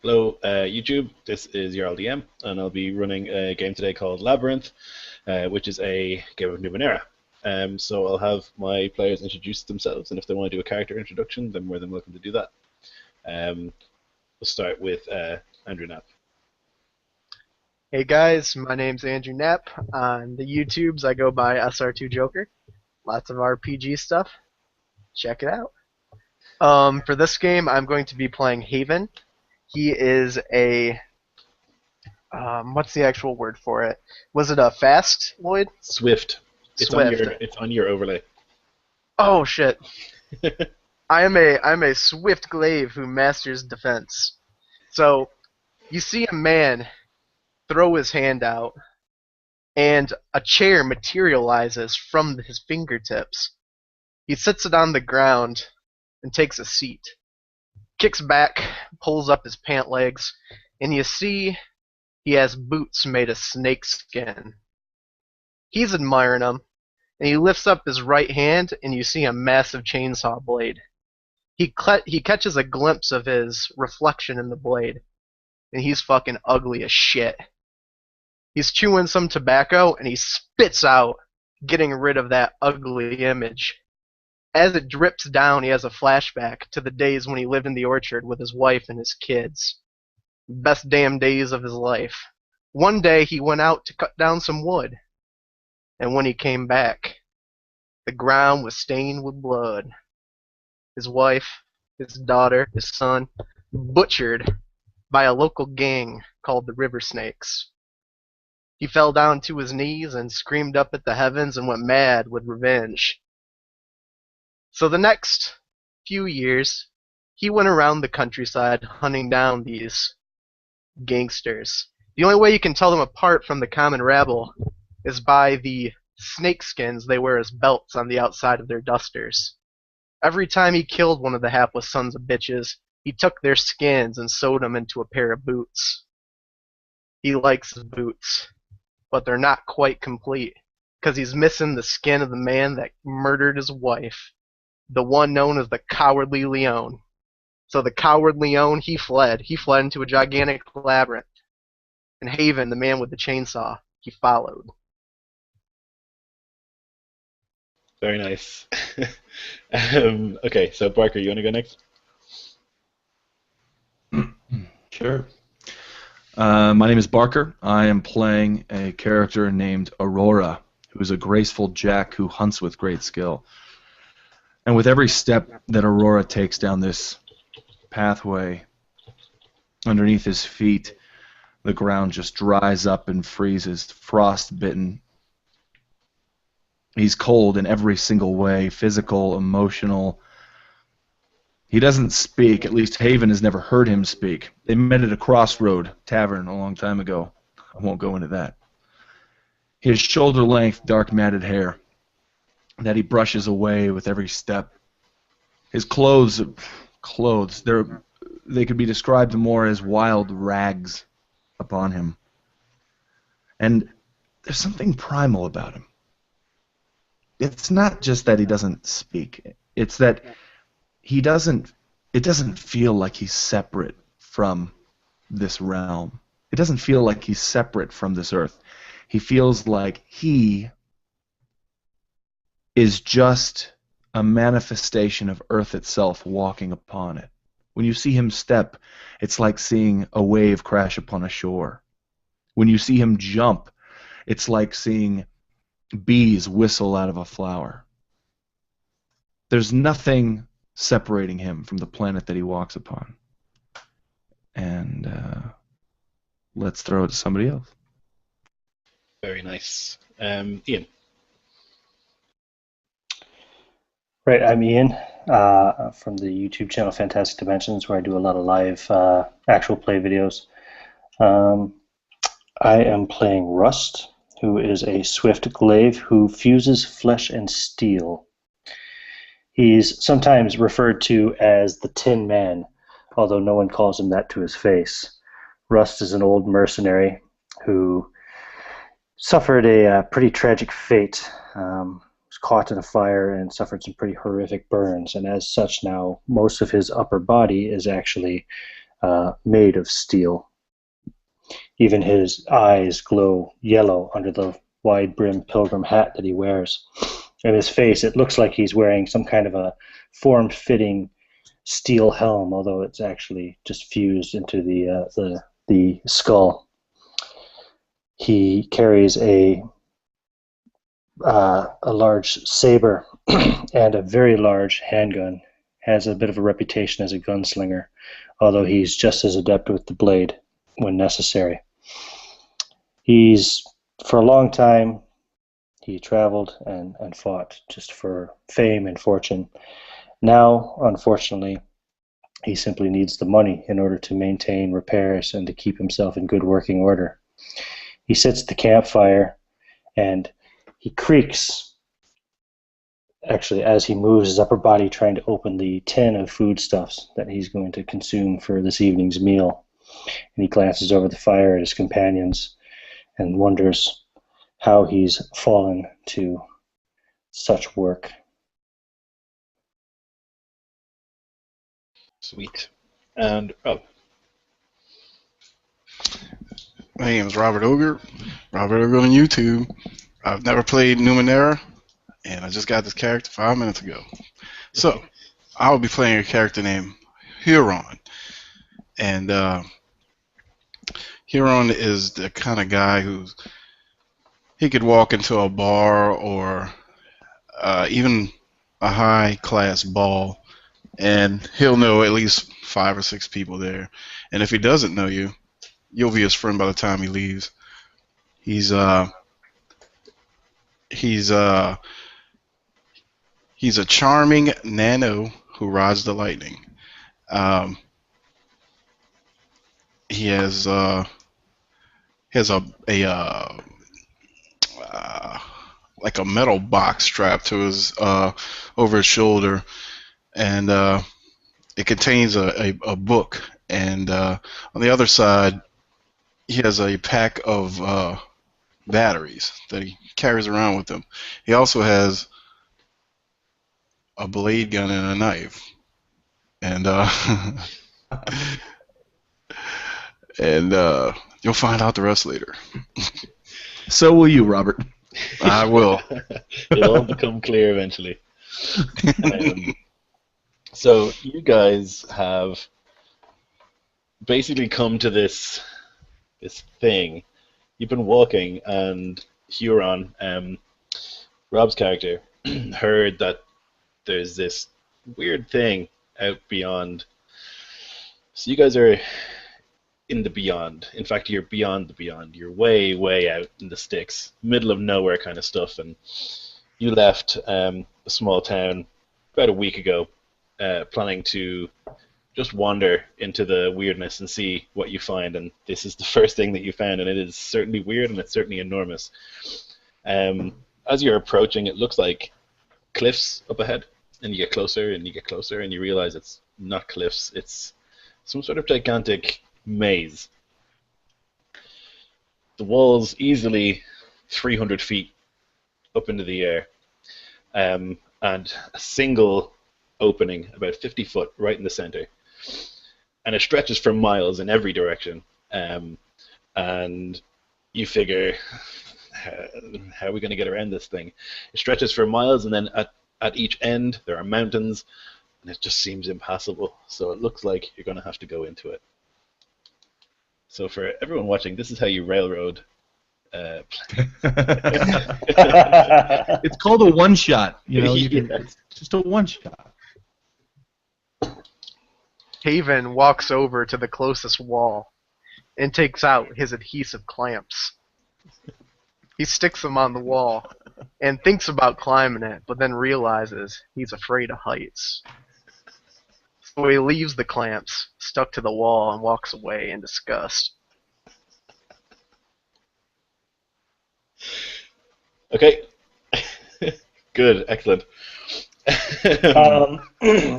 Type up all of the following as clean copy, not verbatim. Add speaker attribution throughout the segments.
Speaker 1: Hello, YouTube. This is your LDM, and I'll be running a game today called Labyrinth, which is a game of Numenera. So I'll have my players introduce themselves, and if they want to do a character introduction, they're more than welcome to do that. We'll start with Andrew Knapp.
Speaker 2: Hey guys, my name's Andrew Knapp. On the YouTubes, I go by SR2Joker. Lots of RPG stuff. Check it out. For this game, I'm going to be playing Haven. He is a what's the actual word for it? Was it a fast Lloyd?
Speaker 1: Swift.
Speaker 2: Swift.
Speaker 1: It's on your overlay.
Speaker 2: Oh shit! I'm a swift glaive who masters defense. So you see a man throw his hand out, and a chair materializes from his fingertips. He sits it on the ground and takes a seat, kicks back, pulls up his pant legs, and you see he has boots made of snake skin. He's admiring them, and he lifts up his right hand, and you see a massive chainsaw blade. He catches a glimpse of his reflection in the blade, and he's fucking ugly as shit. He's chewing some tobacco, and he spits out, getting rid of that ugly image. As it drips down, he has a flashback to the days when he lived in the orchard with his wife and his kids. Best damn days of his life. One day he went out to cut down some wood, and when he came back, the ground was stained with blood. His wife, his daughter, his son, butchered by a local gang called the River Snakes. He fell down to his knees and screamed up at the heavens and went mad with revenge. So the next few years, he went around the countryside hunting down these gangsters. The only way you can tell them apart from the common rabble is by the snake skins they wear as belts on the outside of their dusters. Every time he killed one of the hapless sons of bitches, he took their skins and sewed them into a pair of boots. He likes his boots, but they're not quite complete, because he's missing the skin of the man that murdered his wife, the one known as the Cowardly Leon. So the Coward Leon, he fled. He fled into a gigantic labyrinth. And Haven, the man with the chainsaw, he followed.
Speaker 1: Very nice. Okay, so Barker, you want to go next?
Speaker 3: Sure. My name is Barker. I am playing a character named Aurora, who is a graceful jack who hunts with great skill. And with every step that Aurora takes down this pathway, underneath his feet, the ground just dries up and freezes, frost-bitten. He's cold in every single way, physical, emotional. He doesn't speak. At least Haven has never heard him speak. They met at a crossroad tavern a long time ago. I won't go into that. His shoulder-length, dark matted hair that he brushes away with every step. His clothes, they could be described more as wild rags upon him. And there's something primal about him. It's not just that he doesn't speak. It's that it doesn't feel like he's separate from this realm. It doesn't feel like he's separate from this earth. He feels like he is just a manifestation of Earth itself walking upon it. When you see him step, it's like seeing a wave crash upon a shore. When you see him jump, it's like seeing bees whistle out of a flower. There's nothing separating him from the planet that he walks upon. And let's throw it to somebody else.
Speaker 1: Very nice. Ian.
Speaker 4: Right, I'm Ian from the YouTube channel Fantastic Dimensions, where I do a lot of live actual play videos. I am playing Rust, who is a swift glaive who fuses flesh and steel. He's sometimes referred to as the Tin Man, although no one calls him that to his face. Rust is an old mercenary who suffered a pretty tragic fate. Was caught in a fire and suffered some pretty horrific burns, and as such now most of his upper body is actually made of steel. Even his eyes glow yellow under the wide-brimmed pilgrim hat that he wears. And his face, it looks like he's wearing some kind of a form-fitting steel helm, although it's actually just fused into the skull. He carries a large saber and a very large handgun. Has a bit of a reputation as a gunslinger, although he's just as adept with the blade when necessary. For a long time, he traveled and fought just for fame and fortune. Now, unfortunately, he simply needs the money in order to maintain repairs and to keep himself in good working order. He sits at the campfire and he creaks, actually, as he moves his upper body trying to open the tin of foodstuffs that he's going to consume for this evening's meal. And he glances over the fire at his companions and wonders how he's fallen to such work.
Speaker 1: Sweet. And Rob.
Speaker 5: My name is Robert Ogre. Robert Ogre on YouTube. I've never played Numenera, and I just got this character 5 minutes ago. So, I'll be playing a character named Huron. And Huron is the kind of guy he could walk into a bar or even a high-class ball, and he'll know at least 5 or 6 people there. And if he doesn't know you, you'll be his friend by the time he leaves. He's a charming nano who rides the lightning. He has like a metal box strapped to his over his shoulder, and it contains a book. And on the other side, he has a pack of batteries that he carries around with him. He also has a blade gun and a knife, and you'll find out the rest later.
Speaker 3: So will you, Robert.
Speaker 5: I will.
Speaker 1: It'll all become clear eventually. So you guys have basically come to this thing. You've been walking, and Huron, Rob's character, heard that there's this weird thing out beyond. So you guys are in the beyond. In fact, you're beyond the beyond. You're way, way out in the sticks, middle of nowhere kind of stuff. And you left a small town about a week ago, planning to just wander into the weirdness and see what you find. And this is the first thing that you found, and it is certainly weird, and it's certainly enormous. As you're approaching, it looks like cliffs up ahead, and you get closer, and you get closer, and you realize it's not cliffs. It's some sort of gigantic maze. The walls easily 300 feet up into the air, and a single opening about 50 foot right in the center, and it stretches for miles in every direction. And you figure, how are we going to get around this thing? It stretches for miles, and then at each end there are mountains, and it just seems impassable. So it looks like you're going to have to go into it. So for everyone watching, this is how you railroad.
Speaker 3: It's called a one-shot. It's just a one-shot.
Speaker 2: Haven walks over to the closest wall and takes out his adhesive clamps. He sticks them on the wall and thinks about climbing it, but then realizes he's afraid of heights. So he leaves the clamps stuck to the wall and walks away in disgust.
Speaker 1: Okay. Good, excellent.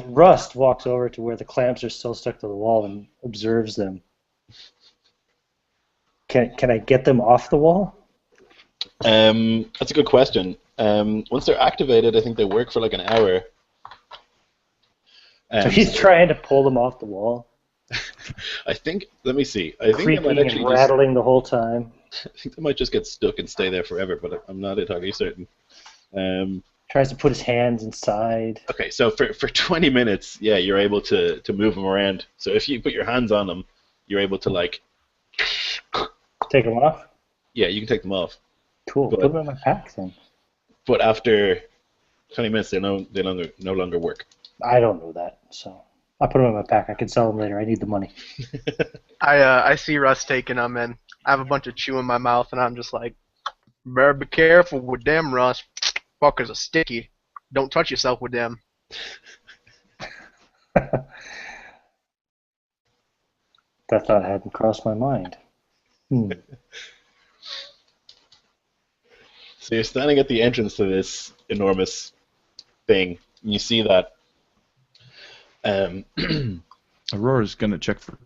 Speaker 4: Rust walks over to where the clamps are still stuck to the wall and observes them. Can I get them off the wall?
Speaker 1: That's a good question. Once they're activated, I think they work for like an hour.
Speaker 4: So he's trying to pull them off the wall.
Speaker 1: I think. Let me see. I think I might
Speaker 4: Creaking
Speaker 1: actually
Speaker 4: and
Speaker 1: just.
Speaker 4: rattling the whole time.
Speaker 1: I think they might just get stuck and stay there forever, but I'm not entirely certain.
Speaker 4: Tries to put his hands inside.
Speaker 1: Okay, so for 20 minutes, yeah, you're able to move them around. So if you put your hands on them, you're able to like.
Speaker 4: Take him off?
Speaker 1: Yeah, you can take them off.
Speaker 4: Cool.
Speaker 1: But-
Speaker 4: Put them in my pack then.
Speaker 1: But after 20 minutes, they no longer work.
Speaker 4: I don't know that, so I put them in my pack. I can sell them later. I need the money.
Speaker 2: I see Russ taking them, and I have a bunch of chew in my mouth, and I'm just like, better be careful with them, Russ. Fuckers are sticky. Don't touch yourself with them.
Speaker 4: That thought hadn't crossed my mind.
Speaker 1: So you're standing at the entrance to this enormous thing, and you see that.
Speaker 3: Aurora's going to check for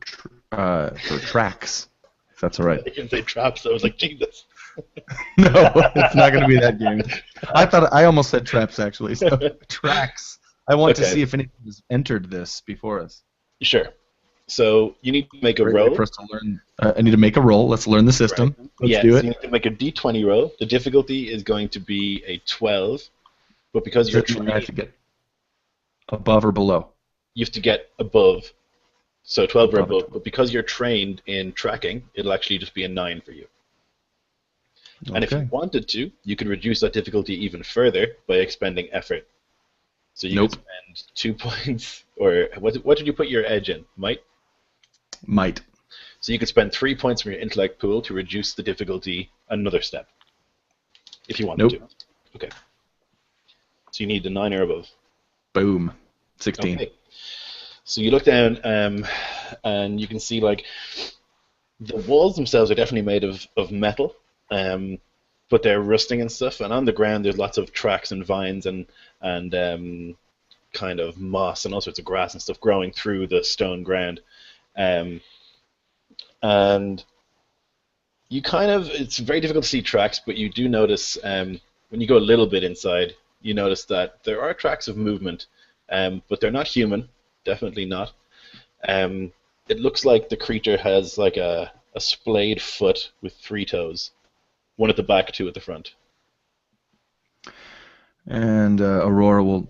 Speaker 3: tracks, if that's all right.
Speaker 1: I didn't say traps. I was like, Jesus.
Speaker 3: No, it's not going to be that game. I almost said traps, actually. So, tracks. I want to
Speaker 1: Okay.
Speaker 3: see if anyone has entered this before us.
Speaker 1: Sure. So you need to make a
Speaker 3: Great way
Speaker 1: roll.
Speaker 3: for us to learn. I need to make a roll. Let's learn the system. Let's
Speaker 1: Yeah,
Speaker 3: do
Speaker 1: so
Speaker 3: it.
Speaker 1: you need to make a d20 roll. The difficulty is going to be a 12, but because
Speaker 3: Does
Speaker 1: you're
Speaker 3: it mean I
Speaker 1: trained,
Speaker 3: have to get above or below?
Speaker 1: you have to get above. So 12 or
Speaker 3: Above it.
Speaker 1: above. But because you're trained in tracking, it'll actually just be a 9 for you. And if you
Speaker 3: Okay.
Speaker 1: wanted to, you could reduce that difficulty even further by expending effort. So you
Speaker 3: Nope.
Speaker 1: could spend 2 points, or what did you put your edge in? Might?
Speaker 3: Might.
Speaker 1: So you could spend 3 points from your intellect pool to reduce the difficulty another step, if you wanted
Speaker 3: Nope.
Speaker 1: to. Okay. So you need the 9 or above.
Speaker 3: Boom. 16.
Speaker 1: Okay. So you look down, and you can see like the walls themselves are definitely made of metal, but they're rusting and stuff. And on the ground, there's lots of tracks and vines and kind of moss and all sorts of grass and stuff growing through the stone ground. And you it's very difficult to see tracks, but you do notice when you go a little bit inside, you notice that there are tracks of movement, but they're not human, definitely not. It looks like the creature has like a splayed foot with 3 toes, one at the back, 2 at the front.
Speaker 3: And Aurora will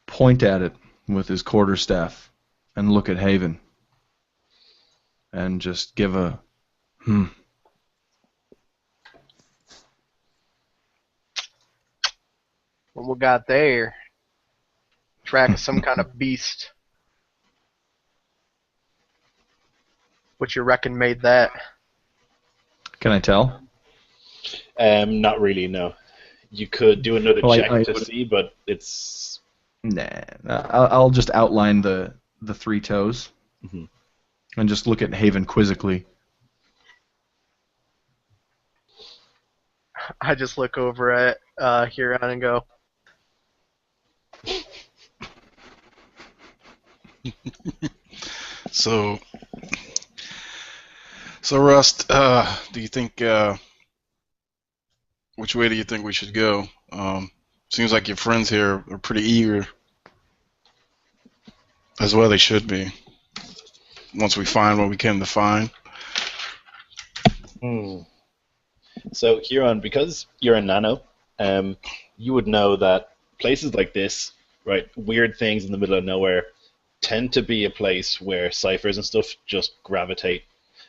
Speaker 3: point at it with his quarterstaff and look at Haven and just give a
Speaker 2: What we got there? Track of some kind of beast. What you reckon made that?
Speaker 3: Can I tell?
Speaker 1: Not really, no. You could do another
Speaker 3: Well,
Speaker 1: check
Speaker 3: I
Speaker 1: to
Speaker 3: would-
Speaker 1: see, but it's
Speaker 3: Nah. I'll just outline the 3 toes
Speaker 1: Mhm.
Speaker 3: and just look at Haven quizzically.
Speaker 2: I just look over at Huron and go,
Speaker 5: So Rust, do you think which way do you think we should go? Seems like your friends here are pretty eager, as well they should be. Once we find what we can to find.
Speaker 1: So, Huron, because you're a nano, you would know that places like this, right, weird things in the middle of nowhere, tend to be a place where ciphers and stuff just gravitate.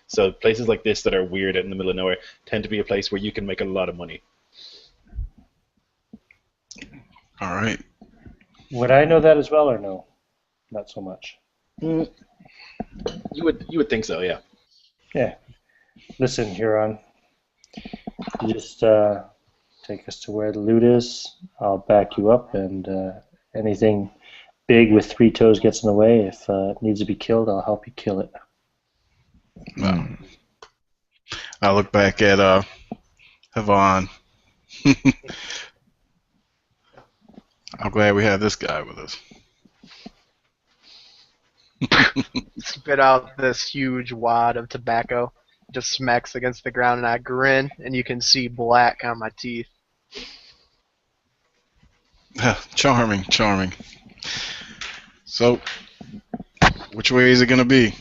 Speaker 1: So places like this that are weird out in the middle of nowhere tend to be a place where you can make a lot of money.
Speaker 5: All right.
Speaker 4: Would I know that as well, or no? Not so much.
Speaker 1: You would think so, yeah.
Speaker 4: Yeah. Listen, Huron. You just take us to where the loot is. I'll back you up, and anything big with 3 toes gets in the way. If it needs to be killed, I'll help you kill it.
Speaker 5: I look back at Havon. I'm glad we have this guy with us.
Speaker 2: spit out this huge wad of tobacco, just smacks against the ground, and I grin, and you can see black on my teeth.
Speaker 5: Charming, charming. So, which way is it going to be?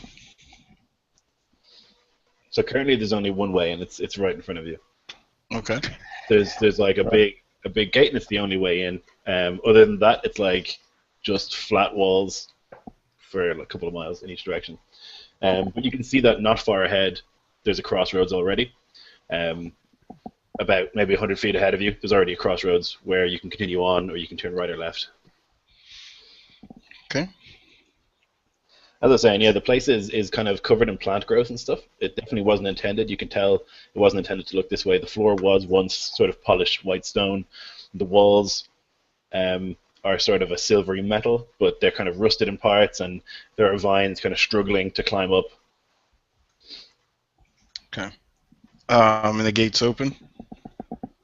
Speaker 1: So currently there's only one way, and it's right in front of you.
Speaker 5: Okay.
Speaker 1: There's like a big gate, and it's the only way in. Other than that, it's like just flat walls for a couple of miles in each direction. But you can see that not far ahead, there's a crossroads already. About maybe 100 feet ahead of you, there's already a crossroads where you can continue on, or you can turn right or left.
Speaker 5: Okay.
Speaker 1: As I was saying, yeah, the place is kind of covered in plant growth and stuff. It definitely wasn't intended. You can tell it wasn't intended to look this way. The floor was once sort of polished white stone. The walls are sort of a silvery metal, but they're kind of rusted in parts, and there are vines kind of struggling to climb up.
Speaker 5: Okay. And the gate's open?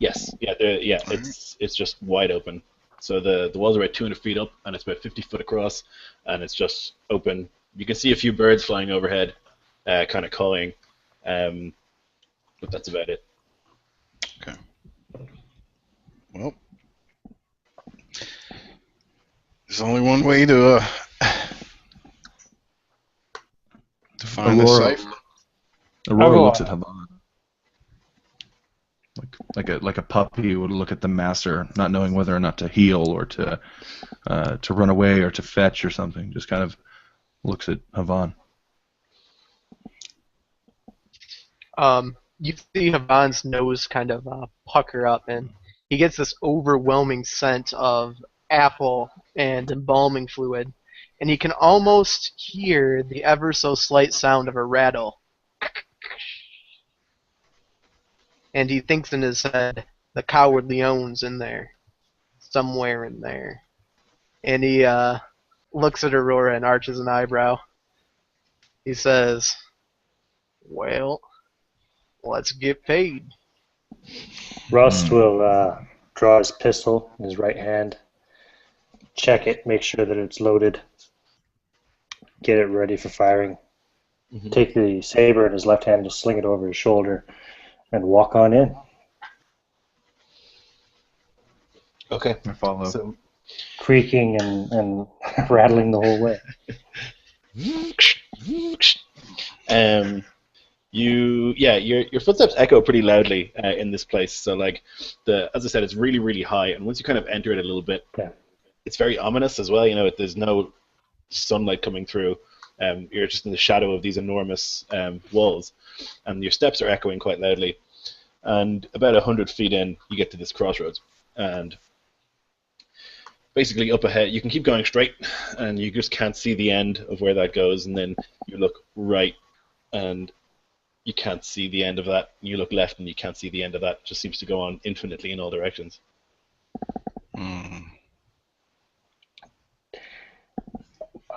Speaker 1: Yes, yeah, it's just wide open. So the walls are about 200 feet up, and it's about 50 foot across, and it's just open. You can see a few birds flying overhead, kind of cawing, but that's about it.
Speaker 5: Okay. Well, there's only one way to find this cipher.
Speaker 3: Aurora looks at Havan. Like a puppy would look at the master, not knowing whether or not to heal or to run away or to fetch or something. Just kind of looks at Havan.
Speaker 2: You see Havan's nose kind of pucker up, and he gets this overwhelming scent of apple and embalming fluid, and he can almost hear the ever so slight sound of a rattle. And he thinks in his head, the cowardly own's in there. Somewhere in there. And he looks at Aurora and arches an eyebrow. He says, well, let's get paid.
Speaker 4: Rust will draw his pistol in his right hand, check it, make sure that it's loaded, get it ready for firing.
Speaker 1: Mm-hmm.
Speaker 4: Take the saber in his left hand, just sling it over his shoulder, and walk on in.
Speaker 1: Okay.
Speaker 3: I follow.
Speaker 1: So,
Speaker 4: Creaking and rattling the whole way.
Speaker 1: Your footsteps echo pretty loudly in this place. So like as I said, it's really, really high, and once you kind of enter it a little bit,
Speaker 4: Yeah.
Speaker 1: it's very ominous as well. You know, there's no sunlight coming through. You're just in the shadow of these enormous walls, and your steps are echoing quite loudly. And about 100 feet in, you get to this crossroads, and basically up ahead, you can keep going straight, and you just can't see the end of where that goes. And then you look right, and you can't see the end of that. You look left, and you can't see the end of that. It just seems to go on infinitely in all directions.
Speaker 5: Mm.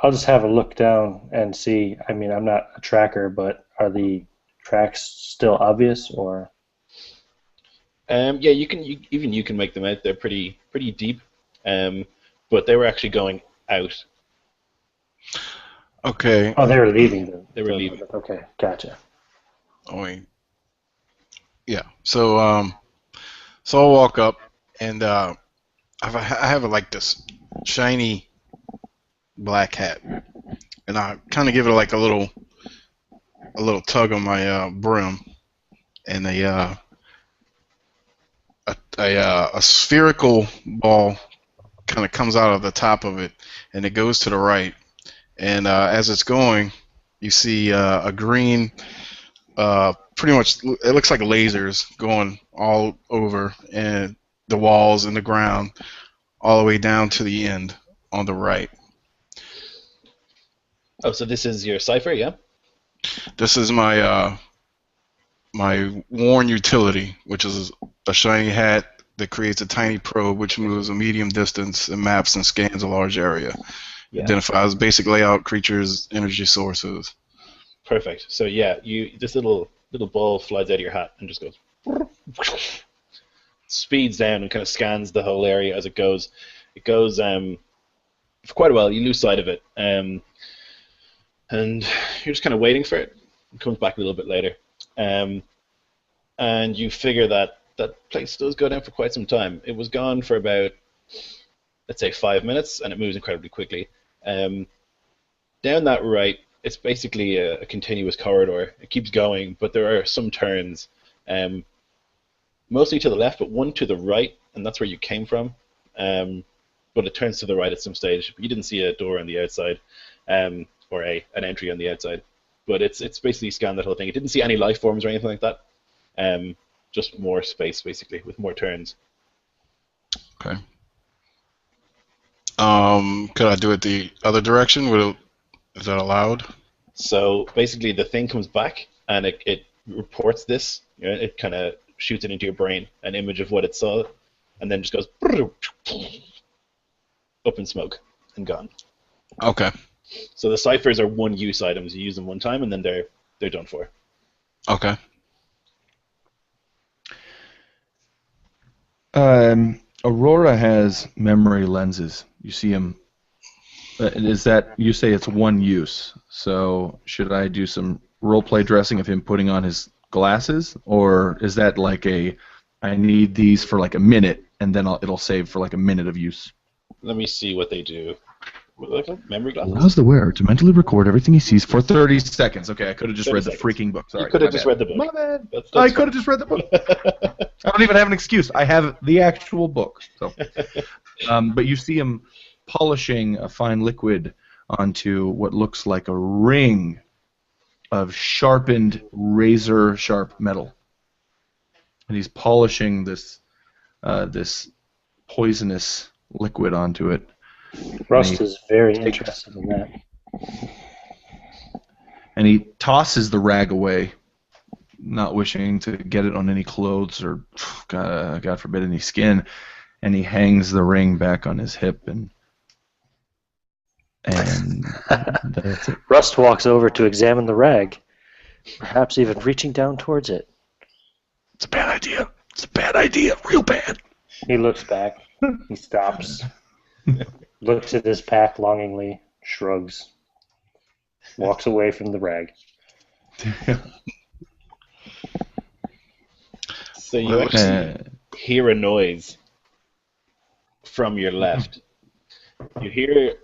Speaker 4: I'll just have a look down and see. I mean, I'm not a tracker, but are the tracks still obvious, or?
Speaker 1: Yeah, you can make them out. They're pretty deep, but they were actually going out.
Speaker 5: Okay.
Speaker 4: Oh, they were leaving.
Speaker 1: They were leaving.
Speaker 4: Okay, gotcha.
Speaker 5: Oh, wait. Yeah. So I'll walk up, and I have like this shiny black hat, and I kind of give it like a little tug on my brim, and a spherical ball kind of comes out of the top of it, and it goes to the right, and as it's going, you see a green, pretty much it looks like lasers going all over and the walls and the ground, all the way down to the end on the right.
Speaker 1: Oh, so this is your cipher, yeah?
Speaker 5: This is my my worn utility, which is a shiny hat that creates a tiny probe which moves a medium distance and maps and scans a large area.
Speaker 1: Yeah.
Speaker 5: Identifies basic layout, creatures, energy sources.
Speaker 1: Perfect. So yeah, this little ball flies out of your hat and just goes, speeds down and kind of scans the whole area as it goes. It goes for quite a while. You lose sight of it, and you're just kind of waiting for it. It comes back a little bit later, and you figure that place does go down for quite some time. It was gone for about, let's say, 5 minutes, and it moves incredibly quickly. Down that right, it's basically a continuous corridor. It keeps going, but there are some turns, mostly to the left, but one to the right, and that's where you came from. But it turns to the right at some stage. You didn't see a door on the outside, or an entry on the outside. But it's basically scanned that whole thing. It didn't see any life forms or anything like that. Just more space, basically, with more turns.
Speaker 5: Okay. Could I do it the other direction? Is that allowed?
Speaker 1: So basically, the thing comes back and it reports this. You know, it kind of shoots it into your brain, an image of what it saw, and then just goes up in smoke and gone.
Speaker 5: Okay.
Speaker 1: So the ciphers are one-use items. You use them one time, and then they're done for.
Speaker 5: Okay.
Speaker 3: Aurora has memory lenses. You see him. Is that you say it's one use? So should I do some roleplay dressing of him putting on his glasses, or is that like I need these for like a minute and then it'll save for like a minute of use?
Speaker 1: Let me see what they do. Like memory glasses?
Speaker 3: Allows the wearer to mentally record everything he sees for 30 seconds. Okay, I could have just read the
Speaker 1: 30
Speaker 3: freaking book. Sorry,
Speaker 1: you could have
Speaker 3: my
Speaker 1: just
Speaker 3: bad.
Speaker 1: read the book.
Speaker 3: My bad.
Speaker 1: That's
Speaker 3: I
Speaker 1: fine.
Speaker 3: could have just read the book. I don't even have an excuse. I have the actual book. So, but you see him polishing a fine liquid onto what looks like a ring of sharpened, razor-sharp metal, and he's polishing this poisonous liquid onto it.
Speaker 4: Rust is very interested in that.
Speaker 3: And he tosses the rag away, not wishing to get it on any clothes or, God forbid, any skin. And he hangs the ring back on his hip, and that's it.
Speaker 4: Rust walks over to examine the rag, perhaps even reaching down towards it.
Speaker 3: It's a bad idea. It's a bad idea. Real bad.
Speaker 4: He looks back. He stops. Looks at his pack longingly, shrugs, walks away from the rag.
Speaker 1: So you actually hear a noise from your left. You hear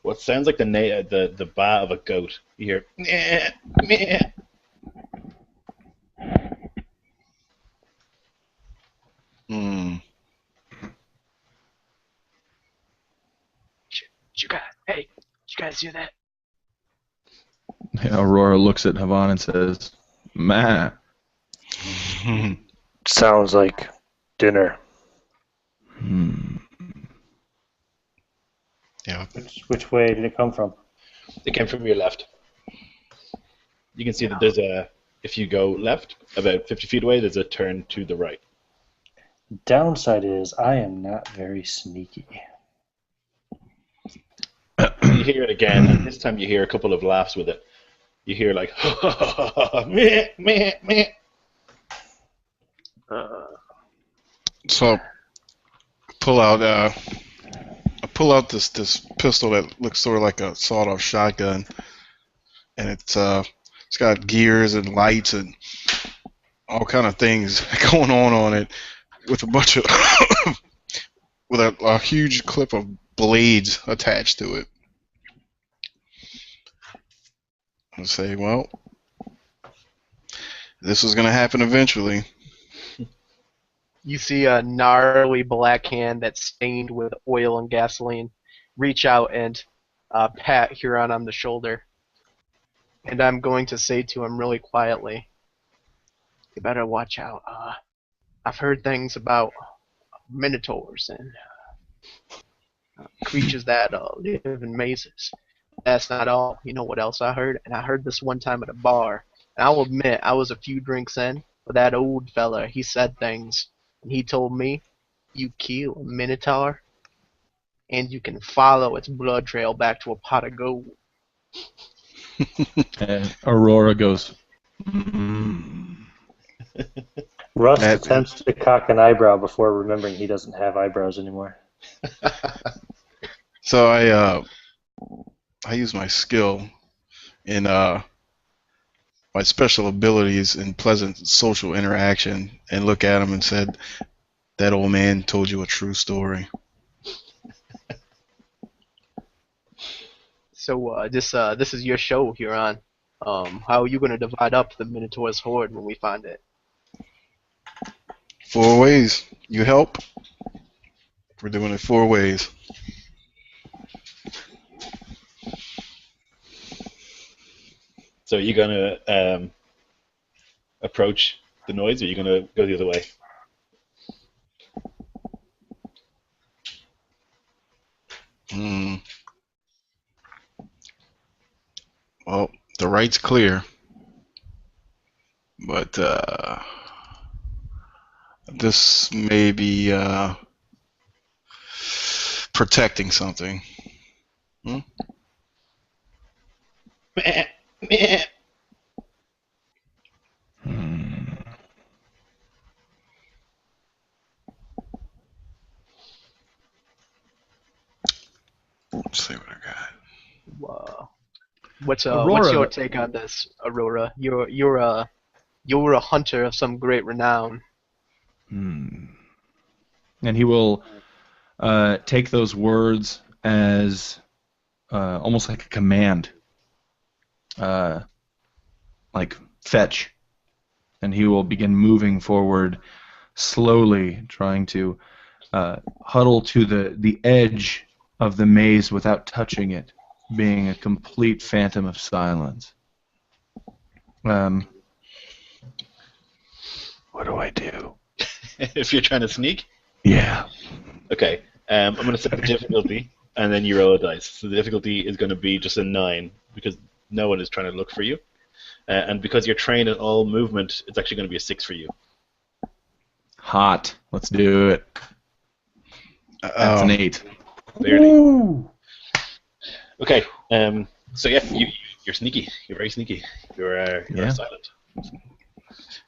Speaker 1: what sounds like the baa of a goat. You hear meh, meh.
Speaker 2: Hey, you guys hear that?
Speaker 3: Aurora looks at Havan and says, "Ma."
Speaker 4: Sounds like dinner.
Speaker 5: Yeah.
Speaker 4: Which way did it come from?
Speaker 1: It came from your left. You can see that there's if you go left, about 50 feet away, there's a turn to the right.
Speaker 4: Downside is I am not very sneaky.
Speaker 1: You hear it again, and this time you hear a couple of laughs with it. You hear like, meh, meh, meh.
Speaker 5: So I pull out this pistol that looks sort of like a sawed-off shotgun, and it's got gears and lights and all kind of things going on it, with a bunch of with a huge clip of blades attached to it. I say, well, this is going to happen eventually.
Speaker 2: You see a gnarly black hand that's stained with oil and gasoline reach out and pat Huron on the shoulder. And I'm going to say to him really quietly, you better watch out. I've heard things about minotaurs and creatures that live in mazes. That's not all. You know what else I heard? And I heard this one time at a bar. And I'll admit, I was a few drinks in, but that old fella, he said things. And he told me, you kill a minotaur, and you can follow its blood trail back to a pot of gold.
Speaker 3: And Aurora goes,
Speaker 4: Rust attempts to cock an eyebrow before remembering he doesn't have eyebrows anymore.
Speaker 5: So I use my skill in my special abilities in pleasant social interaction and look at him and said, that old man told you a true story.
Speaker 2: So this is your show, Huron. How are you gonna divide up the Minotaur's horde when we find it?
Speaker 5: 4 ways. You help? We're doing it 4 ways.
Speaker 1: So are you gonna approach the noise, or are you gonna go the other way?
Speaker 5: Hmm. Well, the right's clear, but this may be protecting something. Hmm?
Speaker 1: Meh, meh.
Speaker 5: Let's see what I got.
Speaker 2: What's
Speaker 3: Aurora.
Speaker 2: your take on this, Aurora? You're a hunter of some great renown.
Speaker 3: And he will take those words as almost like a command, like fetch, and he will begin moving forward slowly, trying to huddle to the edge of the maze without touching it, being a complete phantom of silence. What do I do?
Speaker 1: If you're trying to sneak?
Speaker 3: Yeah.
Speaker 1: Okay. I'm going to set the difficulty, and then you roll a dice. So the difficulty is going to be just a 9, because no one is trying to look for you. And because you're trained in all movement, it's actually going to be a 6 for you.
Speaker 3: Hot. Let's do it. That's an 8.
Speaker 1: Clearly. Okay. So yeah, you're sneaky. You're very sneaky. You're
Speaker 3: Yeah.
Speaker 1: silent.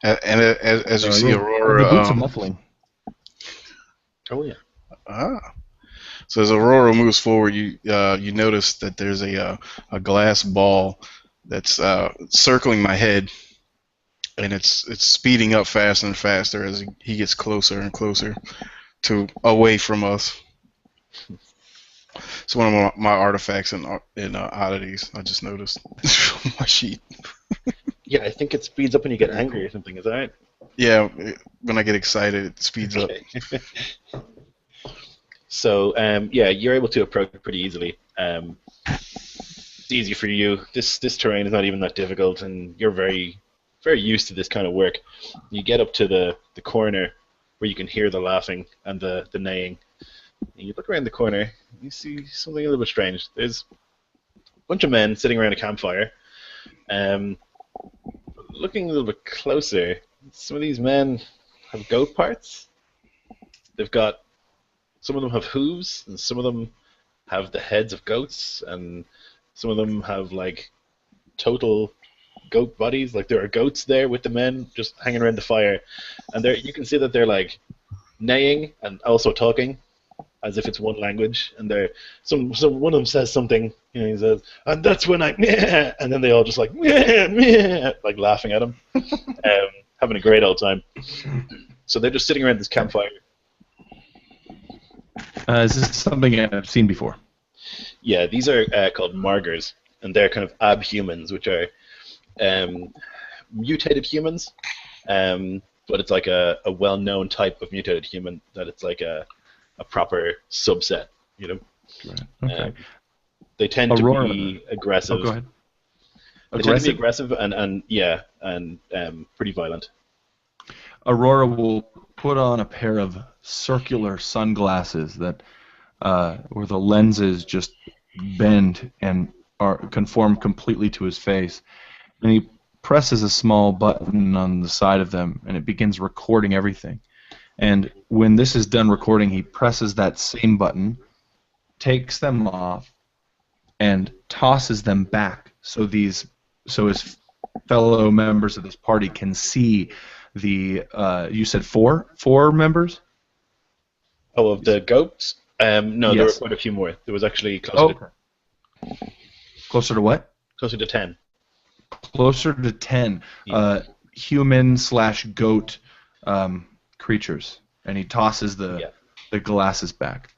Speaker 5: And as you see
Speaker 3: The
Speaker 5: Aurora,
Speaker 3: boots are muffling.
Speaker 1: Oh yeah.
Speaker 5: So as Aurora moves forward, you notice that there's a glass ball that's circling my head, and it's speeding up faster and faster as he gets closer and closer to away from us. It's one of my artifacts and oddities. I just noticed on my sheet.
Speaker 1: Yeah, I think it speeds up when you get angry or something. Is that right?
Speaker 5: Yeah, when I get excited, it speeds up.
Speaker 1: Okay. So yeah, you're able to approach it pretty easily. It's easy for you. This terrain is not even that difficult, and you're very used to this kind of work. You get up to the corner where you can hear the laughing and the neighing. And you look around the corner, you see something a little bit strange. There's a bunch of men sitting around a campfire. Looking a little bit closer, some of these men have goat parts. Some of them have hooves, and some of them have the heads of goats, and some of them have like total goat bodies. Like there are goats there with the men just hanging around the fire, and you can see that they're like neighing and also talking as if it's one language. And one of them says something, he says, and that's when I meh, and then they all just like meh, meh, like laughing at him, having a great old time. So they're just sitting around this campfire.
Speaker 3: Is this something I've seen before?
Speaker 1: Yeah, these are called margers, and they're kind of abhumans, which are mutated humans, but it's like a well-known type of mutated human that it's like a proper subset,
Speaker 3: Right. Okay.
Speaker 1: They tend
Speaker 3: Aurora.
Speaker 1: to be aggressive.
Speaker 3: Oh, go ahead.
Speaker 1: They tend to be aggressive and pretty violent.
Speaker 3: Aurora will put on a pair of circular sunglasses that where the lenses just bend and conform completely to his face, and he presses a small button on the side of them, and it begins recording everything. And when this is done recording, he presses that same button, takes them off, and tosses them back so his fellow members of this party can see the you said four members?
Speaker 1: Oh, of the goats? No, there were
Speaker 3: Yes.
Speaker 1: quite a few more. There was actually closer
Speaker 3: Closer to what?
Speaker 1: to 10.
Speaker 3: Closer to 10
Speaker 1: Yeah.
Speaker 3: human/goat creatures, and he tosses the glasses back.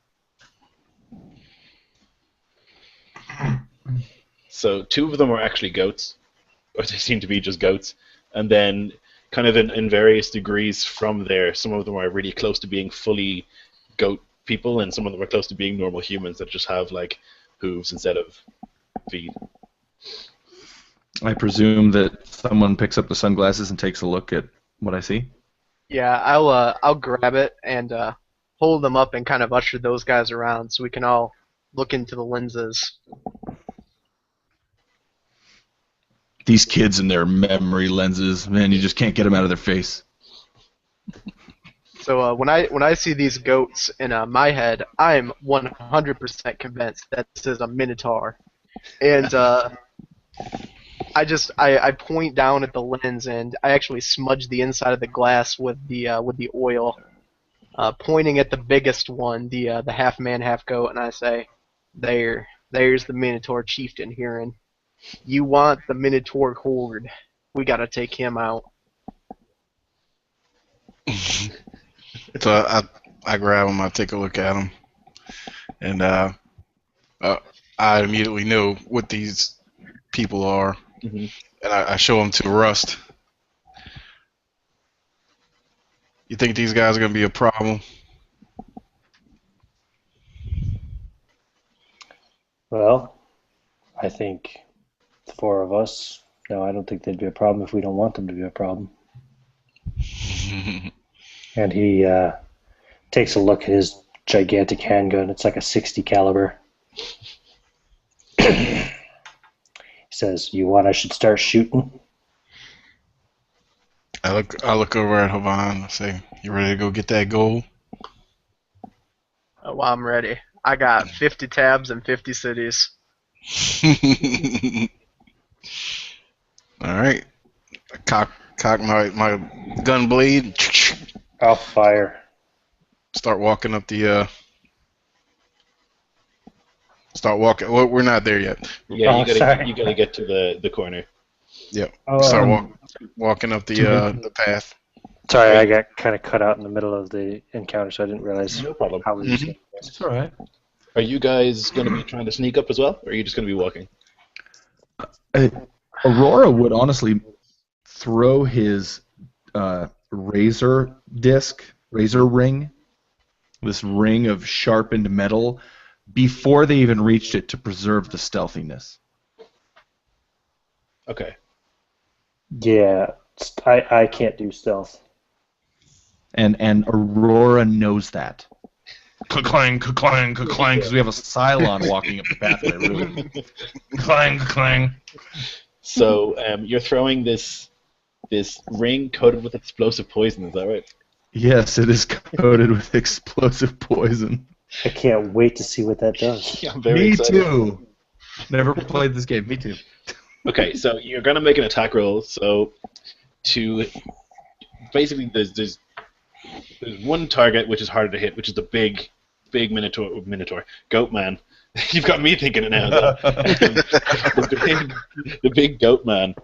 Speaker 1: So 2 of them are actually goats, or they seem to be just goats, and then kind of in various degrees from there, some of them are really close to being fully goat people, and some of them are close to being normal humans that just have like hooves instead of feet.
Speaker 3: I presume that someone picks up the sunglasses and takes a look at what I see.
Speaker 2: Yeah, I'll grab it and hold them up and kind of usher those guys around so we can all look into the lenses.
Speaker 3: These kids and their memory lenses, man, you just can't get them out of their face.
Speaker 2: So when I see these goats in my head, I'm 100% convinced that this is a minotaur, and I point down at the lens and I actually smudge the inside of the glass with the oil, pointing at the biggest one, the half man half goat, and I say, there's the minotaur chieftain herein. You want the minotaur horde? We gotta take him out.
Speaker 5: So I grab him, I take a look at him, and I immediately know what these people are,
Speaker 1: Mm-hmm.
Speaker 5: and I show them to Rust. You think these guys are going to be a problem?
Speaker 4: Well, I think the 4 of us. No, I don't think they'd be a problem if we don't want them to be a problem. And he takes a look at his gigantic handgun. It's like a 60 caliber. He says, "You want I should start shooting?"
Speaker 5: I look over at Havan and say, "You ready to go get that gold?"
Speaker 2: Oh, well, I'm ready. I got 50 tabs and 50 cities.
Speaker 5: All right. I cock my gun blade.
Speaker 4: I'll fire.
Speaker 5: Start walking up the. Start walking. Well, we're not there yet.
Speaker 1: Yeah,
Speaker 4: Oh, sorry.
Speaker 1: you gotta get to the corner.
Speaker 5: Yep.
Speaker 4: Oh,
Speaker 5: Start walking up the path.
Speaker 4: Sorry, I got kind of cut out in the middle of the encounter, so I didn't realize
Speaker 1: No problem.
Speaker 4: how we were saying this.
Speaker 3: It's all right.
Speaker 1: Are you guys gonna be trying to sneak up as well, or are you just gonna be walking?
Speaker 3: Aurora would honestly throw his razor ring, this ring of sharpened metal, before they even reached it to preserve the stealthiness.
Speaker 1: Okay.
Speaker 4: Yeah, I can't do stealth.
Speaker 3: And Aurora knows that. Clang, clang, clang, because we have a Cylon walking up the pathway. Really. Clang, clang.
Speaker 1: So you're throwing this ring coated with explosive poison. Is that right?
Speaker 3: Yes, it is coated with explosive poison.
Speaker 4: I can't wait to see what that does.
Speaker 1: Yeah, I'm very
Speaker 3: Me
Speaker 1: excited.
Speaker 3: too. Never played this game. Me too.
Speaker 1: Okay, so you're gonna make an attack roll. So to basically there's one target which is harder to hit, which is the big minotaur goat man. You've got me thinking it now. the big goat man,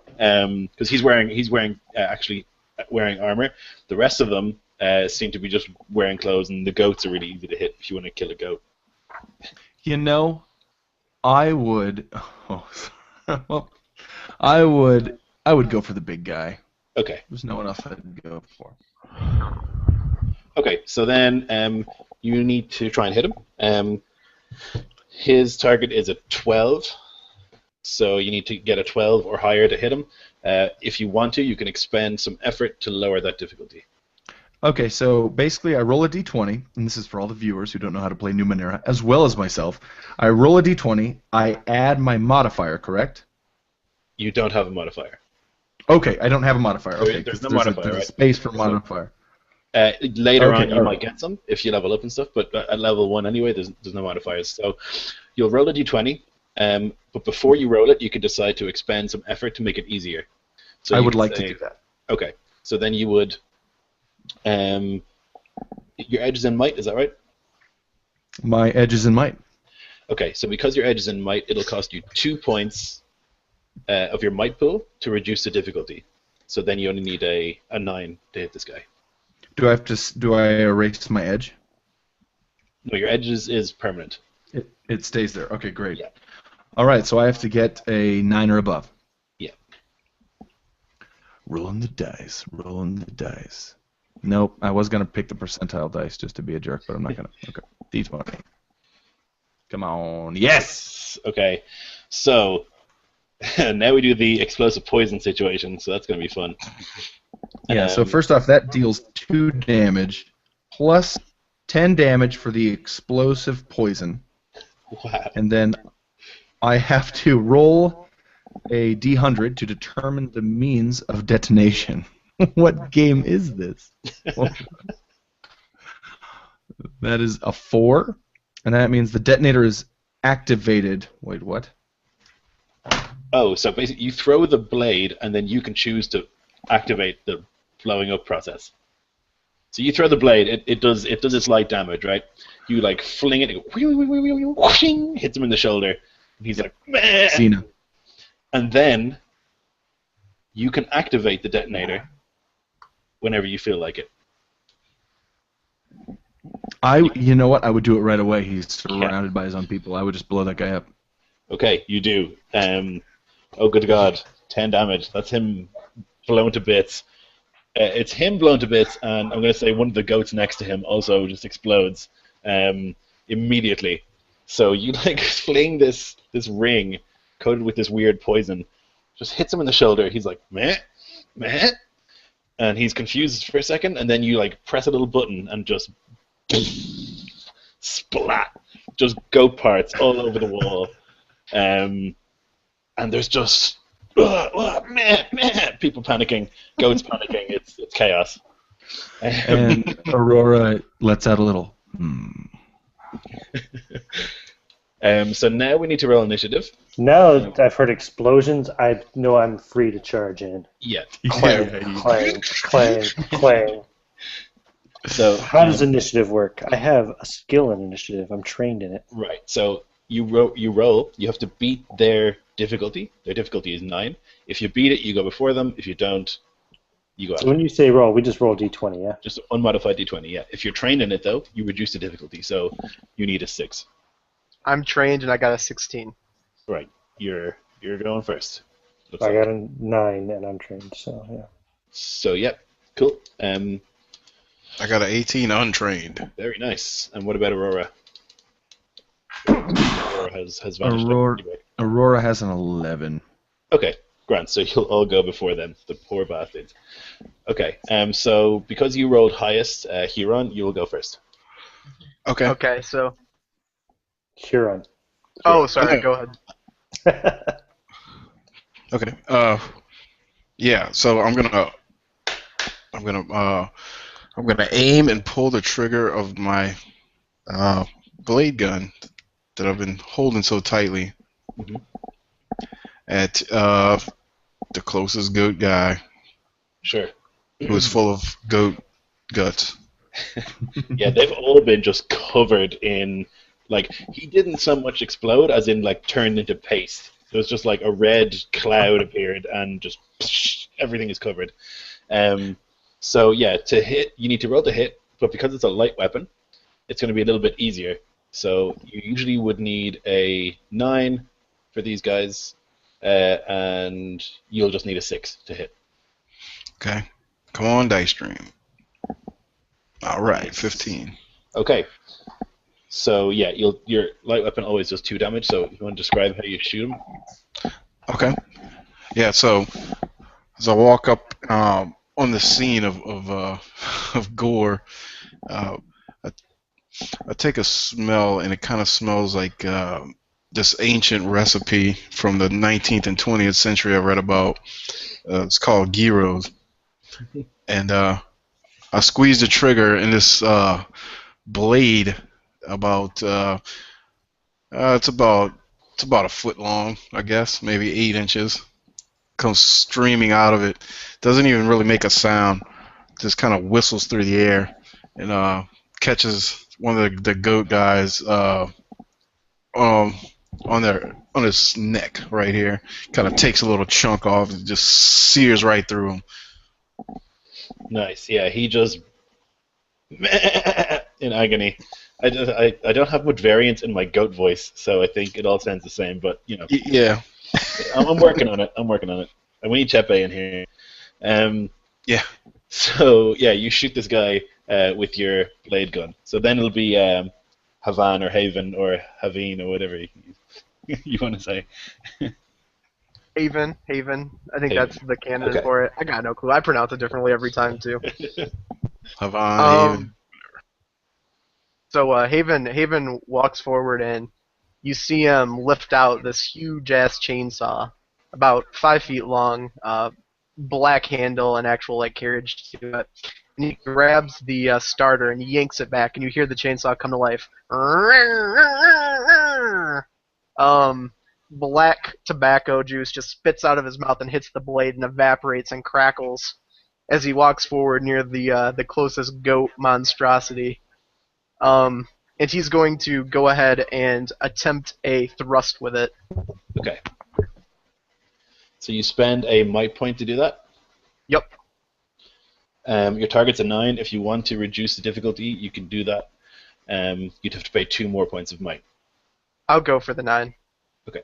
Speaker 1: because he's wearing actually wearing armor. The rest of them seem to be just wearing clothes, and the goats are really easy to hit if you want to kill a goat.
Speaker 3: You know, I would. Oh, well, I would go for the big guy.
Speaker 1: Okay.
Speaker 3: There's no one else I'd go for.
Speaker 1: Okay, so then you need to try and hit him. His target is a 12, so you need to get a 12 or higher to hit him. If you want to, you can expend some effort to lower that difficulty.
Speaker 3: Okay, so basically I roll a d20, and this is for all the viewers who don't know how to play Numenera, as well as myself. I roll a d20, I add my modifier, correct?
Speaker 1: You don't have a modifier.
Speaker 3: Okay, I don't have a modifier. Okay,
Speaker 1: There's no
Speaker 3: there's
Speaker 1: modifier,
Speaker 3: a
Speaker 1: right?
Speaker 3: space for modifier.
Speaker 1: Later
Speaker 3: Okay,
Speaker 1: on, you
Speaker 3: all
Speaker 1: might
Speaker 3: right.
Speaker 1: get some if you level up and stuff, but at level 1 anyway, there's no modifiers. So you'll roll a d20, but before you roll it, you can decide to expend some effort to make it easier. So
Speaker 3: I
Speaker 1: you
Speaker 3: would
Speaker 1: can
Speaker 3: like
Speaker 1: say-
Speaker 3: to do that.
Speaker 1: Okay, so then you would. Your edge is in might, is that right?
Speaker 3: My edge is in might.
Speaker 1: Okay, so because your edge is in might, it'll cost you 2 points of your might pool to reduce the difficulty. So then you only need a 9 to hit this guy.
Speaker 3: Do I erase my edge?
Speaker 1: No, your edge is permanent.
Speaker 3: It stays there. Okay, great.
Speaker 1: Yeah.
Speaker 3: All right, so I have to get a 9 or above.
Speaker 1: Yeah.
Speaker 3: Rolling the dice. Nope, I was going to pick the percentile dice just to be a jerk, but I'm not going to. Okay, D20. Come on. Yes!
Speaker 1: Okay. So, now we do the explosive poison situation, so that's going to be fun.
Speaker 3: Yeah, so first off, that deals 2 damage, plus 10 damage for the explosive poison.
Speaker 1: Wow.
Speaker 3: And then I have to roll a D100 to determine the means of detonation. What game is this? That is a 4, and that means the detonator is activated. Wait, what?
Speaker 1: Oh, so basically you throw the blade, and then you can choose to activate the blowing up process. So you throw the blade, it does its light damage, right? You like fling it, whooshing, hits him in the shoulder, and he's like, meh.
Speaker 3: Cena.
Speaker 1: And then you can activate the detonator whenever you feel like it.
Speaker 3: You know what? I would do it right away. He's surrounded by his own people. I would just blow that guy up.
Speaker 1: Okay, you do. Oh, good God. 10 damage. That's him blown to bits. It's him blown to bits, and I'm going to say one of the goats next to him also just explodes immediately. So you like fling this ring coated with this weird poison, just hits him in the shoulder. He's like, meh, meh. And he's confused for a second, and then you like press a little button and just splat. Just goat parts all over the wall. And there's just meh, people panicking, goats panicking. It's chaos.
Speaker 3: And Aurora lets out a little.
Speaker 1: So now we need to roll initiative.
Speaker 4: Now that I've heard explosions, I know I'm free to charge in.
Speaker 1: Yeah.
Speaker 4: Clang, clang, clang, clang.
Speaker 1: So
Speaker 4: how does initiative work? I have a skill in initiative. I'm trained in it.
Speaker 1: Right. So you roll. You have to beat their difficulty. Their difficulty is 9. If you beat it, you go before them. If you don't, you go
Speaker 4: So
Speaker 1: after.
Speaker 4: when you say roll, we just roll d20, yeah?
Speaker 1: Just unmodified d20. Yeah. If you're trained in it though, you reduce the difficulty. So you need a 6.
Speaker 2: I'm trained and I got a 16.
Speaker 1: Right. You're going first. Looks
Speaker 4: I
Speaker 1: like.
Speaker 4: got a 9 and I'm trained, so yeah.
Speaker 1: So yep. Cool.
Speaker 5: I got an 18 untrained.
Speaker 1: Very nice. And what about Aurora? Aurora has vanished.
Speaker 3: Aurora has an 11.
Speaker 1: Okay, grand. So you'll all go before them, the poor bastards. Okay, so because you rolled highest, Huron, you will go first.
Speaker 5: Okay.
Speaker 2: Okay, so.
Speaker 4: Huron.
Speaker 2: Oh, sorry,
Speaker 5: Okay.
Speaker 2: go ahead.
Speaker 5: Okay. Yeah. So I'm gonna aim and pull the trigger of my blade gun that I've been holding so tightly
Speaker 1: Mhm.
Speaker 5: at the closest goat guy
Speaker 1: Sure.
Speaker 5: who is full of goat guts.
Speaker 1: Yeah, they've all been just covered in, like, he didn't so much explode as in, like, turned into paste. It was just like a red cloud appeared and just everything is covered. So yeah, to hit, you need to roll to hit, but because it's a light weapon, it's going to be a little bit easier. So you usually would need a 9 for these guys, and you'll just need a 6 to hit.
Speaker 5: Okay. Come on, dice stream. All right, 15.
Speaker 1: Okay. So yeah, your light weapon always does 2 damage. So if you want to describe how you shoot them.
Speaker 5: Okay. Yeah. So as I walk up on the scene of gore, I take a smell, and it kind of smells like this ancient recipe from the 19th and 20th century I read about. It's called gyros, and I squeeze the trigger, and this blade it's about a foot long, I guess, maybe 8 inches, comes streaming out of it. Doesn't even really make a sound. Just kind of whistles through the air and catches one of the goat guys on his neck right here. Kind of takes a little chunk off and just sears right through him.
Speaker 1: Nice. Yeah, he just in agony. I don't have much variance in my goat voice, so I think it all sounds the same. But
Speaker 5: Yeah.
Speaker 1: I'm working on it. I'm working on it. And we need Chepe in here.
Speaker 5: Yeah.
Speaker 1: So yeah, you shoot this guy with your blade gun. So then it'll be Havan or Haven or Haveen or whatever you want to say.
Speaker 2: Haven. I think
Speaker 1: Haven.
Speaker 2: that's the canon
Speaker 1: Okay.
Speaker 2: for it. I got no clue. I pronounce it differently every time too.
Speaker 5: Havon, Haven.
Speaker 2: So Haven walks forward and you see him lift out this huge ass chainsaw, about 5 feet long, black handle and actual like carriage to it. And he grabs the starter and yanks it back, and you hear the chainsaw come to life. Black tobacco juice just spits out of his mouth and hits the blade and evaporates and crackles as he walks forward near the closest goat monstrosity. And he's going to go ahead and attempt a thrust with it.
Speaker 1: Okay. So you spend a might point to do that.
Speaker 2: Yep.
Speaker 1: Your target's a 9. If you want to reduce the difficulty, you can do that. You'd have to pay 2 more points of might.
Speaker 2: I'll go for the 9.
Speaker 1: Okay.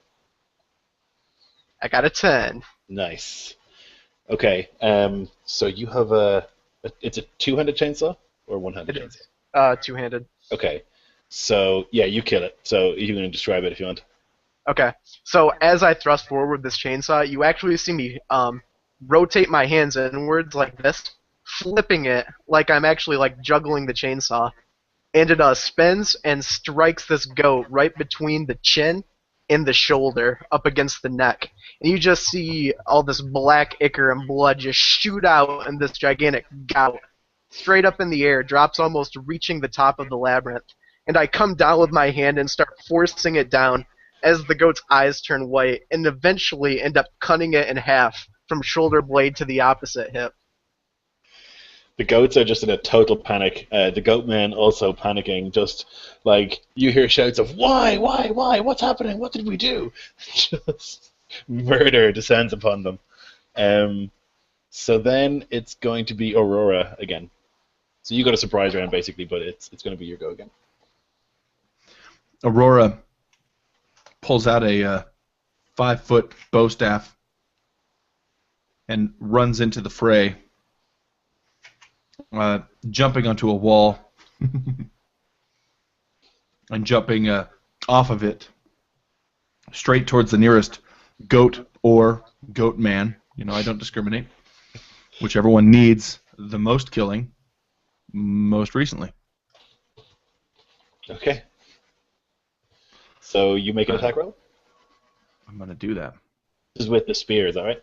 Speaker 2: I got a 10.
Speaker 1: Nice. Okay. So you have it's a two-handed chainsaw or one-handed
Speaker 2: It
Speaker 1: chainsaw?
Speaker 2: is. Two-handed.
Speaker 1: Okay. So yeah, you kill it. So you can describe it if you want.
Speaker 2: Okay. So as I thrust forward this chainsaw, you actually see me rotate my hands inwards like this, flipping it like I'm actually like juggling the chainsaw, and it spins and strikes this goat right between the chin and the shoulder, up against the neck. And you just see all this black ichor and blood just shoot out in this gigantic gout, straight up in the air, drops almost reaching the top of the labyrinth. And I come down with my hand and start forcing it down as the goat's eyes turn white, and eventually end up cutting it in half from shoulder blade to the opposite hip.
Speaker 1: The goats are just in a total panic. The goat men also panicking. Just like you hear shouts of why, what's happening? What did we do? Just murder descends upon them. So then it's going to be Aurora again. So you got a surprise round basically, but it's going to be your go again.
Speaker 3: Aurora pulls out a 5-foot bow staff and runs into the fray, jumping onto a wall and jumping off of it straight towards the nearest goat or goat man. I don't discriminate. Whichever one needs the most killing most recently.
Speaker 1: Okay. So you make an attack roll?
Speaker 3: I'm going to do that.
Speaker 1: This is with the spear, is that right?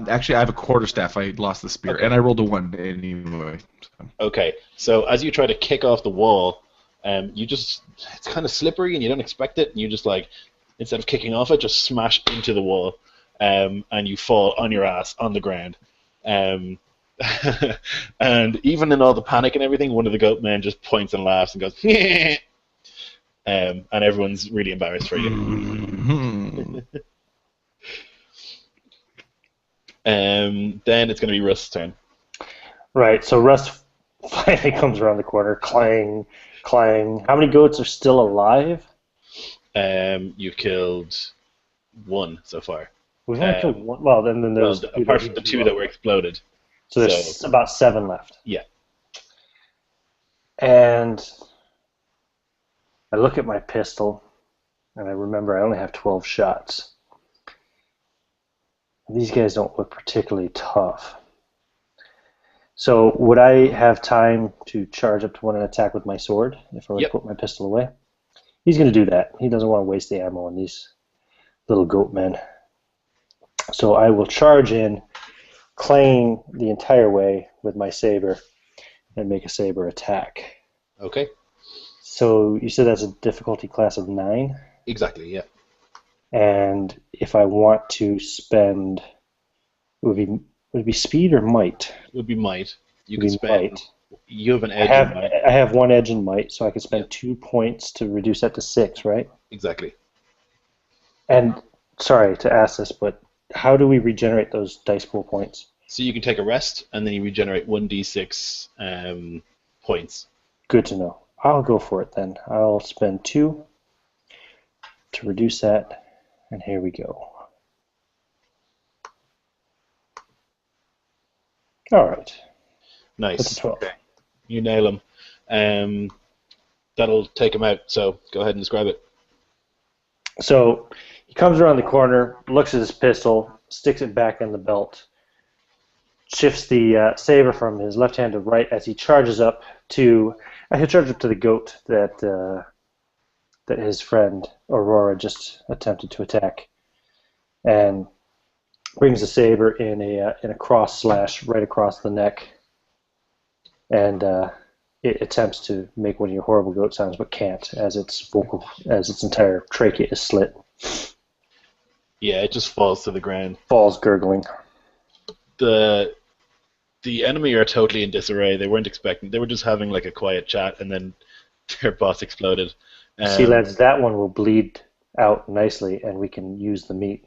Speaker 3: Actually, I have a quarterstaff. I lost the spear,
Speaker 1: Okay.
Speaker 3: and I rolled a 1 anyway. So.
Speaker 1: Okay, so as you try to kick off the wall, it's kind of slippery and you don't expect it, and you just instead of kicking off it, just smash into the wall, and you fall on your ass on the ground. And even in all the panic and everything, one of the goat men just points and laughs and goes, and everyone's really embarrassed for you. Then it's going to be Rust's turn.
Speaker 4: Right, so Rust finally comes around the corner, clang, clang. How many goats are still alive?
Speaker 1: You've killed 1 so far.
Speaker 4: We've only killed one. Well, then there's
Speaker 1: apart from the 2 that were exploded.
Speaker 4: So there's about 7 left.
Speaker 1: Yeah.
Speaker 4: And I look at my pistol, and I remember I only have 12 shots. These guys don't look particularly tough. So would I have time to charge up to 1 and attack with my sword if I were to put my pistol away? He's going to do that. He doesn't want to waste the ammo on these little goat men. So I will charge in, clanging the entire way with my saber, and make a saber attack.
Speaker 1: Okay.
Speaker 4: So you said that's a difficulty class of 9?
Speaker 1: Exactly, yeah.
Speaker 4: And if I want to spend, would it be speed or might?
Speaker 1: It would be might. You can spend.
Speaker 4: Might.
Speaker 1: You have an edge in might.
Speaker 4: I have 1 edge in might, so I could spend 2 points to reduce that to 6, right?
Speaker 1: Exactly.
Speaker 4: And sorry to ask this, but how do we regenerate those dice pool points?
Speaker 1: So you can take a rest, and then you regenerate 1d6 points.
Speaker 4: Good to know. I'll go for it then. I'll spend 2 to reduce that, and here we go. All right.
Speaker 1: Nice.
Speaker 4: That's a 12.
Speaker 1: Okay. You nail him. That'll take him out, so go ahead and describe it.
Speaker 4: So he comes around the corner, looks at his pistol, sticks it back in the belt, shifts the saber from his left hand to right as he charges up to. He'll charge up to the goat that his friend Aurora just attempted to attack, and brings the saber in a cross slash right across the neck, and it attempts to make one of your horrible goat sounds, but can't, as its entire trachea is slit.
Speaker 1: Yeah, it just falls to the ground.
Speaker 4: Falls gurgling.
Speaker 1: The enemy are totally in disarray. They weren't expecting. They were just having like a quiet chat, and then their boss exploded.
Speaker 4: See, lads, that one will bleed out nicely, and we can use the meat.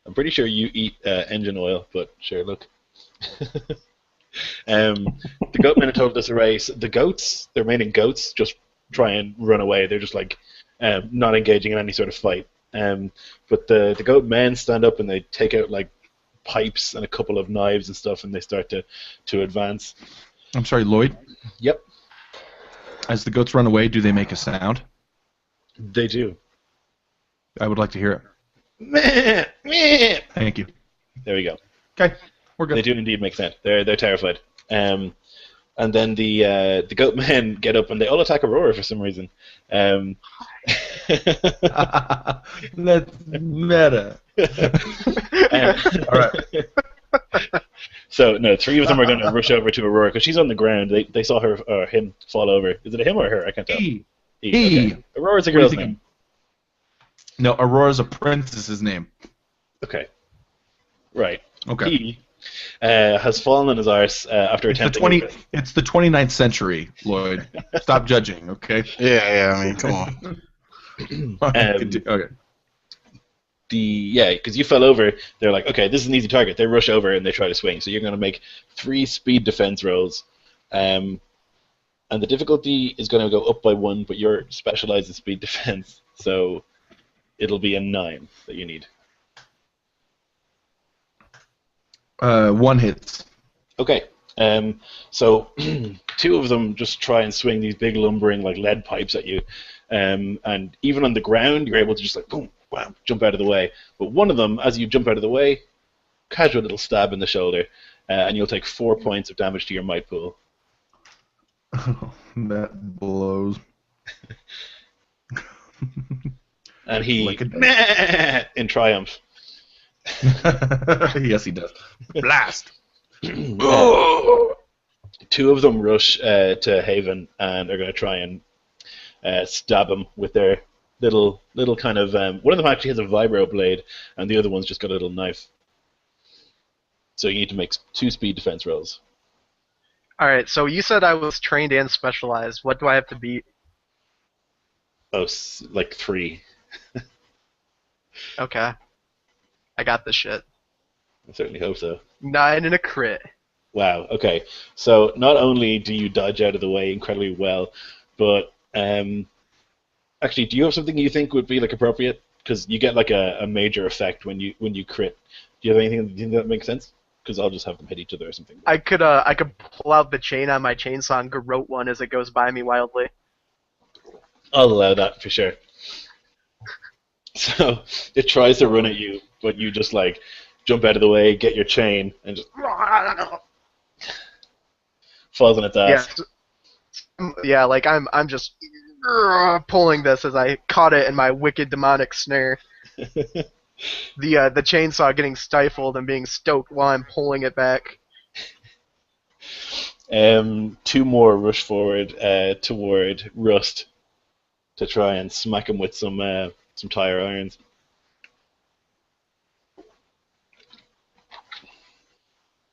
Speaker 1: I'm pretty sure you eat engine oil, but sure, look. The goatmen are total disarray. So the goats, the remaining goats, just try and run away. They're just like not engaging in any sort of fight. But the goat men stand up and they take out like pipes and a couple of knives and stuff, and they start to advance.
Speaker 3: I'm sorry, Lloyd?
Speaker 1: Yep,
Speaker 3: As the goats run away, do they make a sound?
Speaker 1: they do.
Speaker 3: I would like to hear it.
Speaker 1: Meh, meh.
Speaker 3: Thank you.
Speaker 1: There we go.
Speaker 3: Okay, we're good.
Speaker 1: They do indeed make sense. They're terrified. And then the goat men get up and they all attack Aurora for some reason.
Speaker 3: That's meta. All right.
Speaker 1: So no, 3 of them are going to rush over to Aurora because she's on the ground. They saw her or him fall over. Is it a him or her? I can't tell.
Speaker 3: He.
Speaker 1: Okay. Aurora's a
Speaker 3: What do you
Speaker 1: girl's
Speaker 3: think?
Speaker 1: name.
Speaker 3: No, Aurora's a princess's name.
Speaker 1: Okay. Right.
Speaker 3: Okay.
Speaker 1: He has fallen on his arse after
Speaker 3: It's the
Speaker 1: attempting.
Speaker 3: It's the 29th century, Lloyd. Stop judging, okay?
Speaker 5: Yeah, I mean, come on.
Speaker 3: Okay.
Speaker 1: Because you fell over, they're like, okay, this is an easy target. They rush over and they try to swing. So you're going to make 3 speed defense rolls. And the difficulty is going to go up by 1, but you're specialized in speed defense. So it'll be a 9 that you need.
Speaker 3: 1 hits.
Speaker 1: Okay. So 2 of them just try and swing these big lumbering like lead pipes at you. And even on the ground, you're able to just like, boom, wham, jump out of the way. But one of them, as you jump out of the way, casual little stab in the shoulder, and you'll take 4 points of damage to your might pool.
Speaker 3: That blows.
Speaker 1: And he,
Speaker 3: Like it does.
Speaker 1: meh, in triumph.
Speaker 3: Yes, he does. Blast.
Speaker 1: 2 of them rush to Haven and are going to try and stab him with their little kind of. One of them actually has a vibro blade, and the other one's just got a little knife. So you need to make 2 speed defense rolls.
Speaker 2: Alright, so you said I was trained and specialized. What do I have to beat?
Speaker 1: Oh, like 3.
Speaker 2: Okay. I got this shit.
Speaker 1: I certainly hope so.
Speaker 2: 9 and a crit.
Speaker 1: Wow. Okay. So not only do you dodge out of the way incredibly well, but actually, do you have something you think would be like appropriate? Because you get like a major effect when you crit. Do you have anything that makes sense? Because I'll just have them hit each other or something.
Speaker 2: I could pull out the chain on my chainsaw and garrote one as it goes by me wildly.
Speaker 1: I'll allow that for sure. So it tries to run at you, but you just like jump out of the way, get your chain, and just falls on its ass.
Speaker 2: Yeah, like I'm just pulling this as I caught it in my wicked demonic snare. The chainsaw getting stifled and being stoked while I'm pulling it back.
Speaker 1: 2 more rush forward toward Rust to try and smack him with some tire irons.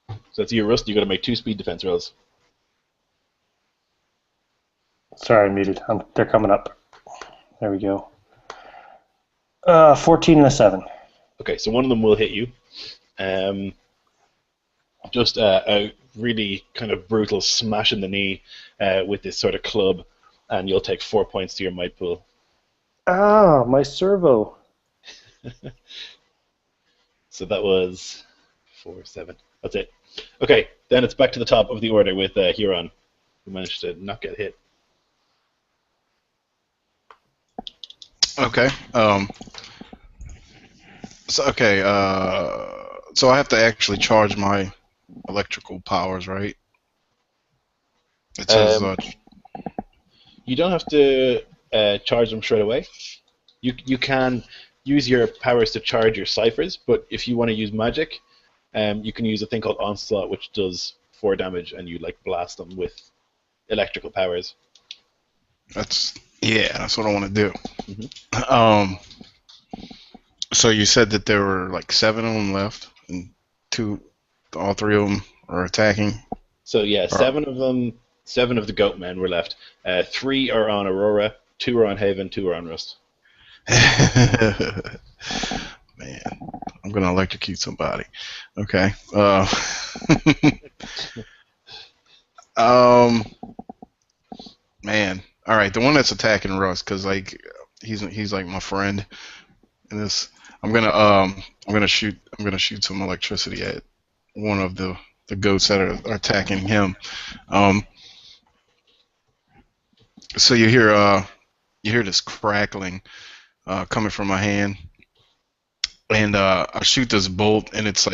Speaker 1: So that's you, Rust. You got to make 2 speed defense rolls.
Speaker 4: Sorry, I'm muted. They're coming up. There we go. 14 and a 7.
Speaker 1: Okay, so one of them will hit you. Just really kind of brutal smash in the knee with this sort of club, and you'll take 4 points to your might pool.
Speaker 4: Ah, my servo.
Speaker 1: So that was 4, 7. That's it. Okay, then it's back to the top of the order with Huron, who managed to not get hit.
Speaker 5: Okay. So so I have to actually charge my electrical powers, right? It says
Speaker 1: You don't have to charge them straight away. You can use your powers to charge your ciphers, but if you want to use magic, you can use a thing called Onslaught, which does 4 damage, and you like blast them with electrical powers.
Speaker 5: that's what I want to do.
Speaker 1: Mhm.
Speaker 5: So you said that there were like 7 of them left, and all 3 of them are attacking.
Speaker 1: So yeah, 7 of them, 7 of the goat men were left. 3 are on Aurora, 2 are on Haven, 2 are on Rust.
Speaker 5: Man, I'm gonna electrocute somebody. Okay. Man. All right, the one that's attacking Russ, because like he's like my friend. In this, I'm gonna shoot some electricity at one of the goats that are attacking him. So you hear this crackling coming from my hand, and I shoot this bolt, and it's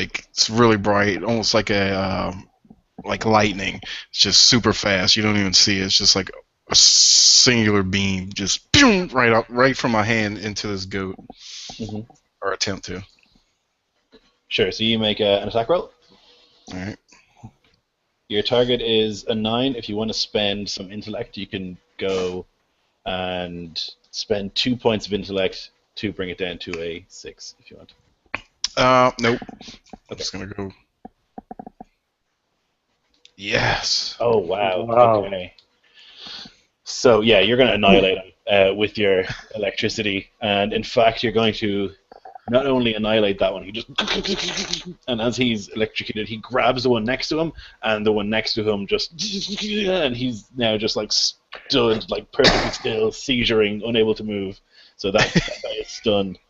Speaker 5: really bright, almost like like lightning. It's just super fast. You don't even see it. It's just like a singular beam, just boom, right from my hand into this goat, or attempt to.
Speaker 1: Sure. So you make an attack roll.
Speaker 5: All right.
Speaker 1: Your target is a 9. If you want to spend some intellect, you can go and spend 2 points of intellect to bring it down to a 6, if you want.
Speaker 5: Nope.
Speaker 1: Okay.
Speaker 5: I'm just gonna go. Yes.
Speaker 1: Oh wow.
Speaker 4: Wow.
Speaker 1: Okay. So yeah, you're going to annihilate him with your electricity, and in fact, you're going to not only annihilate that one, he just, and as he's electrocuted, he grabs the one next to him, and the one next to him just, and he's now just like stood, like perfectly still, seizuring, unable to move. So that guy is stunned.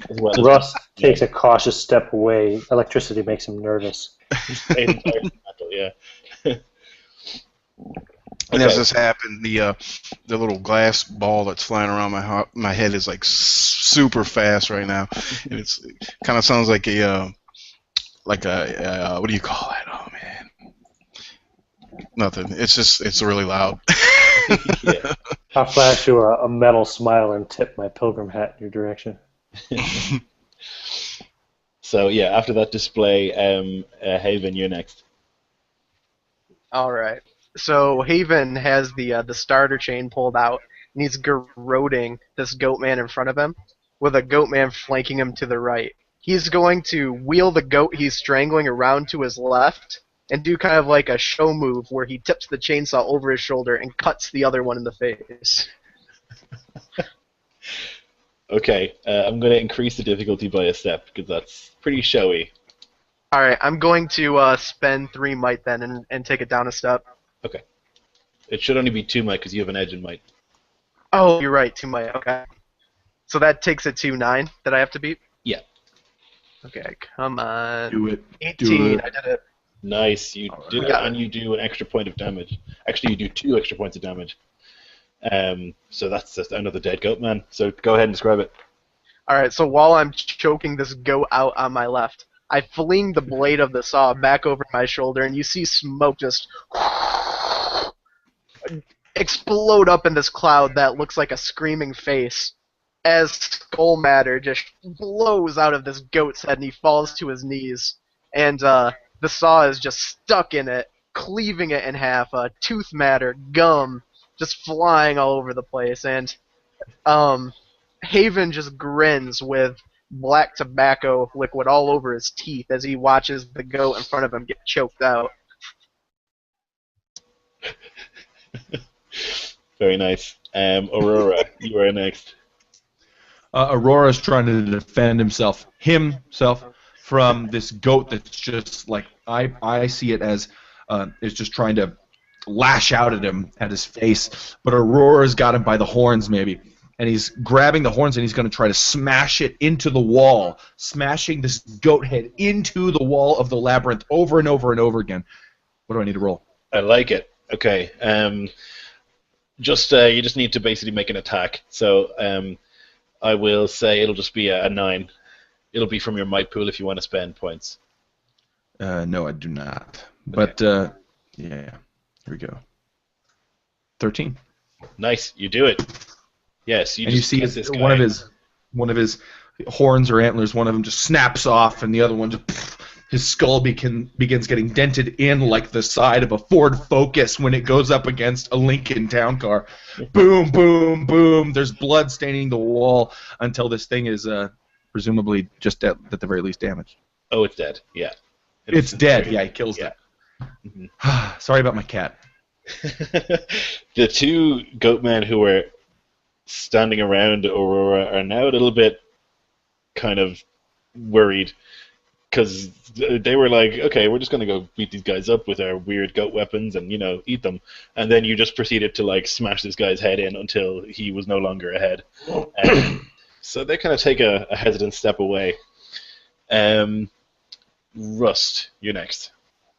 Speaker 1: As well.
Speaker 4: Russ takes a cautious step away. Electricity makes him nervous.
Speaker 1: Yeah.
Speaker 5: And as this happened, the little glass ball that's flying around my head is like super fast right now, and it kind of sounds like a what do you call that? Oh man, nothing. It's really loud.
Speaker 1: Yeah.
Speaker 4: I'll flash you a metal smile and tip my pilgrim hat in your direction.
Speaker 1: So yeah, after that display, Haven, you're next.
Speaker 2: All right. So Haven has the starter chain pulled out, and he's garroting this goat man in front of him, with a goat man flanking him to the right. He's going to wheel the goat he's strangling around to his left, and do kind of like a show move where he tips the chainsaw over his shoulder and cuts the other one in the face.
Speaker 1: Okay, I'm going to increase the difficulty by a step, because that's pretty showy.
Speaker 2: Alright, I'm going to spend 3 might then and take it down a step.
Speaker 1: Okay. It should only be 2 might, because you have an edge in might.
Speaker 2: Oh, you're right, 2 might, okay. So that takes it to 9 that I have to beat?
Speaker 1: Yeah.
Speaker 2: Okay, come on.
Speaker 3: Do it.
Speaker 2: 18,
Speaker 3: Do it.
Speaker 2: I did it.
Speaker 1: Nice, you did it, and you do an extra point of damage. Actually, you do 2 extra points of damage. So that's just another dead goat man. So go ahead and describe it.
Speaker 2: Alright, so while I'm choking this goat out on my left, I fling the blade of the saw back over my shoulder, and you see smoke just explode up in this cloud that looks like a screaming face as skull matter just blows out of this goat's head, and he falls to his knees. And the saw is just stuck in it, cleaving it in half. Tooth matter, gum, just flying all over the place. And Haven just grins with black tobacco liquid all over his teeth as he watches the goat in front of him get choked out.
Speaker 1: Very nice. Aurora, you are next.
Speaker 3: Aurora's trying to defend himself from this goat that's just like I see it as it's just trying to lash out at him, at his face, but Aurora's got him by the horns maybe, and he's grabbing the horns and he's going to try to smash it into the wall, smashing this goat head into the wall of the labyrinth over and over and over again. What do I need to roll?
Speaker 1: I like it. Okay. You just need to basically make an attack. So I will say it'll just be a 9. It'll be from your might pool if you want to spend points.
Speaker 3: No, I do not. But yeah, here we go. 13.
Speaker 1: Nice, you do it. Yes,
Speaker 3: You see
Speaker 1: this guy.
Speaker 3: one of his horns or antlers. One of them just snaps off, and the other one just his skull begins getting dented in like the side of a Ford Focus when it goes up against a Lincoln Town Car. Boom, boom, boom. There's blood staining the wall until this thing is presumably just at the very least damaged.
Speaker 1: Oh, it's dead. Yeah.
Speaker 3: It's dead. Yeah, he kills it.
Speaker 1: Mm-hmm.
Speaker 3: Sorry about my cat.
Speaker 1: The two goatmen who were standing around Aurora are now a little bit kind of worried because they were like, okay, we're just going to go beat these guys up with our weird goat weapons and, eat them. And then you just proceeded to, smash this guy's head in until he was no longer ahead. So they kind of take a hesitant step away. Rust, you're next.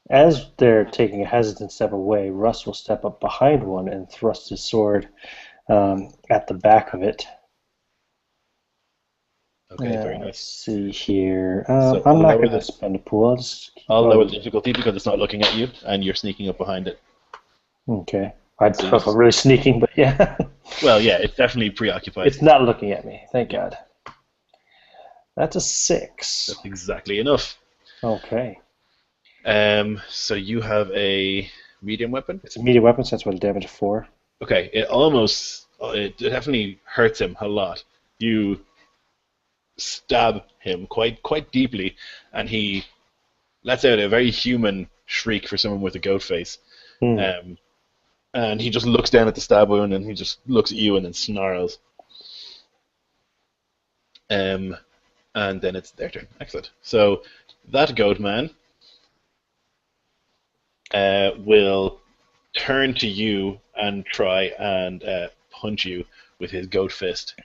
Speaker 4: As they're taking a hesitant step away, Russ will step up behind one and thrust his sword at the back of it.
Speaker 1: Okay, very nice.
Speaker 4: Let's see here.
Speaker 1: So
Speaker 4: I'm not
Speaker 1: lower
Speaker 4: going to
Speaker 1: the-
Speaker 4: spend a pool.
Speaker 1: I'll lower the difficulty because it's not looking at you and you're sneaking up behind it.
Speaker 4: Okay. I don't know if I'm really sneaking, but yeah.
Speaker 1: Well, yeah, it's definitely preoccupied.
Speaker 4: It's not looking at me. Thank God. That's a 6.
Speaker 1: That's exactly enough.
Speaker 4: Okay.
Speaker 1: So you have a medium weapon?
Speaker 4: It's a medium weapon, so that's what a damage of 4.
Speaker 1: Okay, it definitely hurts him a lot. You stab him quite deeply, and he lets out a very human shriek for someone with a goat face. And he just looks down at the stab wound, and he just looks at you and then snarls. And then it's their turn. Excellent. So that goat man will turn to you and try and punch you with his goat fist.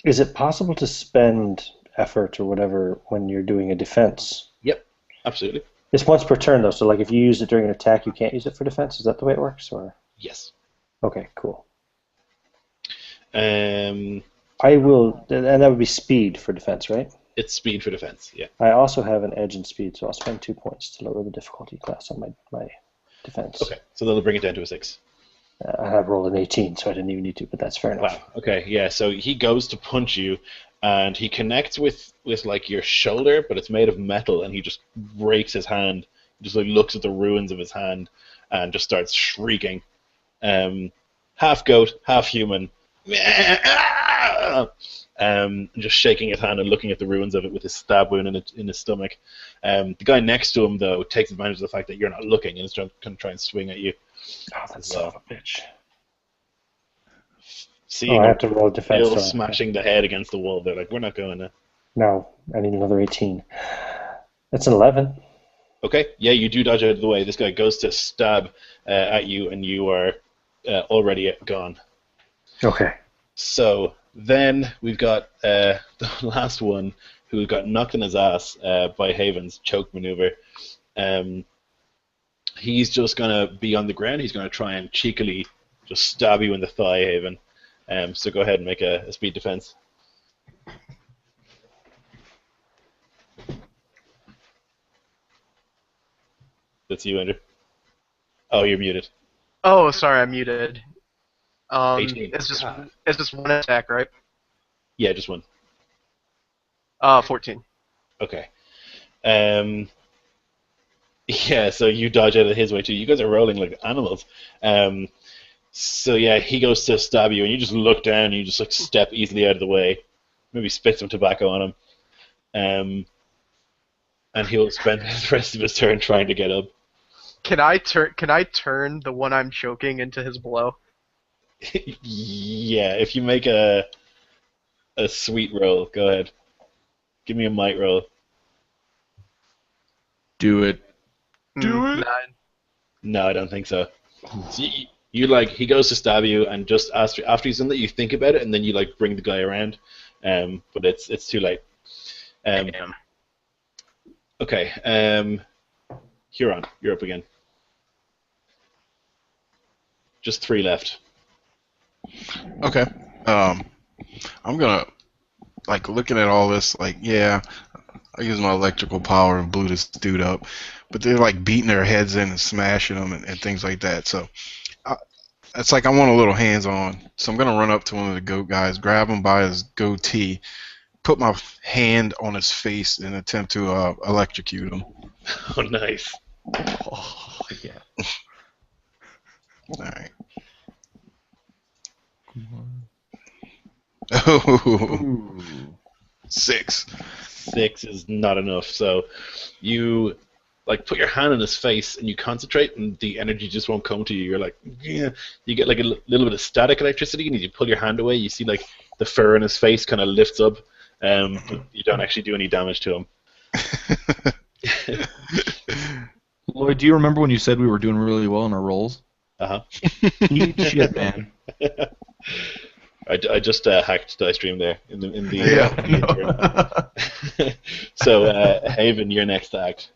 Speaker 4: Is it possible to spend effort or whatever when you're doing a defense?
Speaker 1: Yep, absolutely.
Speaker 4: It's once per turn, though, so if you use it during an attack, you can't use it for defense? Is that the way it works? Or
Speaker 1: Yes.
Speaker 4: Okay, cool.
Speaker 1: I
Speaker 4: will, and that would be speed for defense, right?
Speaker 1: It's speed for defense, yeah.
Speaker 4: I also have an edge in speed, so I'll spend 2 points to lower the difficulty class on my defense.
Speaker 1: Okay, so that'll bring it down to a 6.
Speaker 4: I have rolled an 18, so I didn't even need to, but that's fair enough.
Speaker 1: Wow, okay, yeah, so he goes to punch you, and he connects with your shoulder, but it's made of metal, and he just breaks his hand, just looks at the ruins of his hand, and just starts shrieking. Half goat, half human. Just shaking his hand and looking at the ruins of it with his stab wound in his stomach. The guy next to him, though, takes advantage of the fact that you're not looking and is going to try and swing at you.
Speaker 4: Oh, that son of a bitch.
Speaker 1: Seeing
Speaker 4: I have to roll defense.
Speaker 1: Bill smashing the head against the wall, they're like, we're not going to.
Speaker 4: No, I need another 18. That's an 11.
Speaker 1: Okay, yeah, you do dodge out of the way. This guy goes to stab at you, and you are already gone.
Speaker 4: Okay.
Speaker 1: So then we've got the last one who got knocked in his ass by Haven's choke maneuver. He's just going to be on the ground. He's going to try and cheekily just stab you in the thigh, Haven. So go ahead and make a speed defense. That's you, Andrew. Oh, you're muted.
Speaker 2: Oh, sorry, I'm muted.
Speaker 1: 18.
Speaker 2: It's just one attack, right?
Speaker 1: Yeah, just one.
Speaker 2: 14.
Speaker 1: Okay. Yeah, so you dodge out of his way too. You guys are rolling like animals. So yeah, he goes to stab you, and you just look down, and you just step easily out of the way. Maybe spit some tobacco on him. And he'll spend the rest of his turn trying to get up.
Speaker 2: Can I turn the one I'm choking into his blow?
Speaker 1: Yeah, if you make a sweet roll, go ahead. Give me a might roll.
Speaker 3: Do it. Do it.
Speaker 2: 9.
Speaker 1: No, I don't think so. So you like he goes to stab you, and just after he's done that, you think about it, and then you like bring the guy around. But it's too late.
Speaker 2: Damn.
Speaker 1: Okay. Huron, you're up again. Just 3 left.
Speaker 5: Okay. I'm gonna like looking at all this. Like, yeah, I use my electrical power and blew this dude up, but they're like beating their heads in and smashing them and things like that. So it's like I want a little hands-on. So I'm gonna run up to one of the goat guys, grab him by his goatee, put my hand on his face, and attempt to electrocute him.
Speaker 1: Oh, nice.
Speaker 3: Oh, yeah.
Speaker 5: All right. Oh,
Speaker 3: Ooh.
Speaker 5: 6.
Speaker 1: 6 is not enough. So you like put your hand on his face and you concentrate, and the energy just won't come to you. You're like, yeah. You get like a little bit of static electricity, and as you pull your hand away, you see like the fur in his face kind of lifts up, but you don't actually do any damage to him.
Speaker 3: Lloyd, do you remember when you said we were doing really well in our rolls?
Speaker 1: Uh-huh.
Speaker 3: Eat shit, man.
Speaker 1: I just hacked Dice Stream there in the
Speaker 3: Yeah.
Speaker 1: So Haven, you're next to act.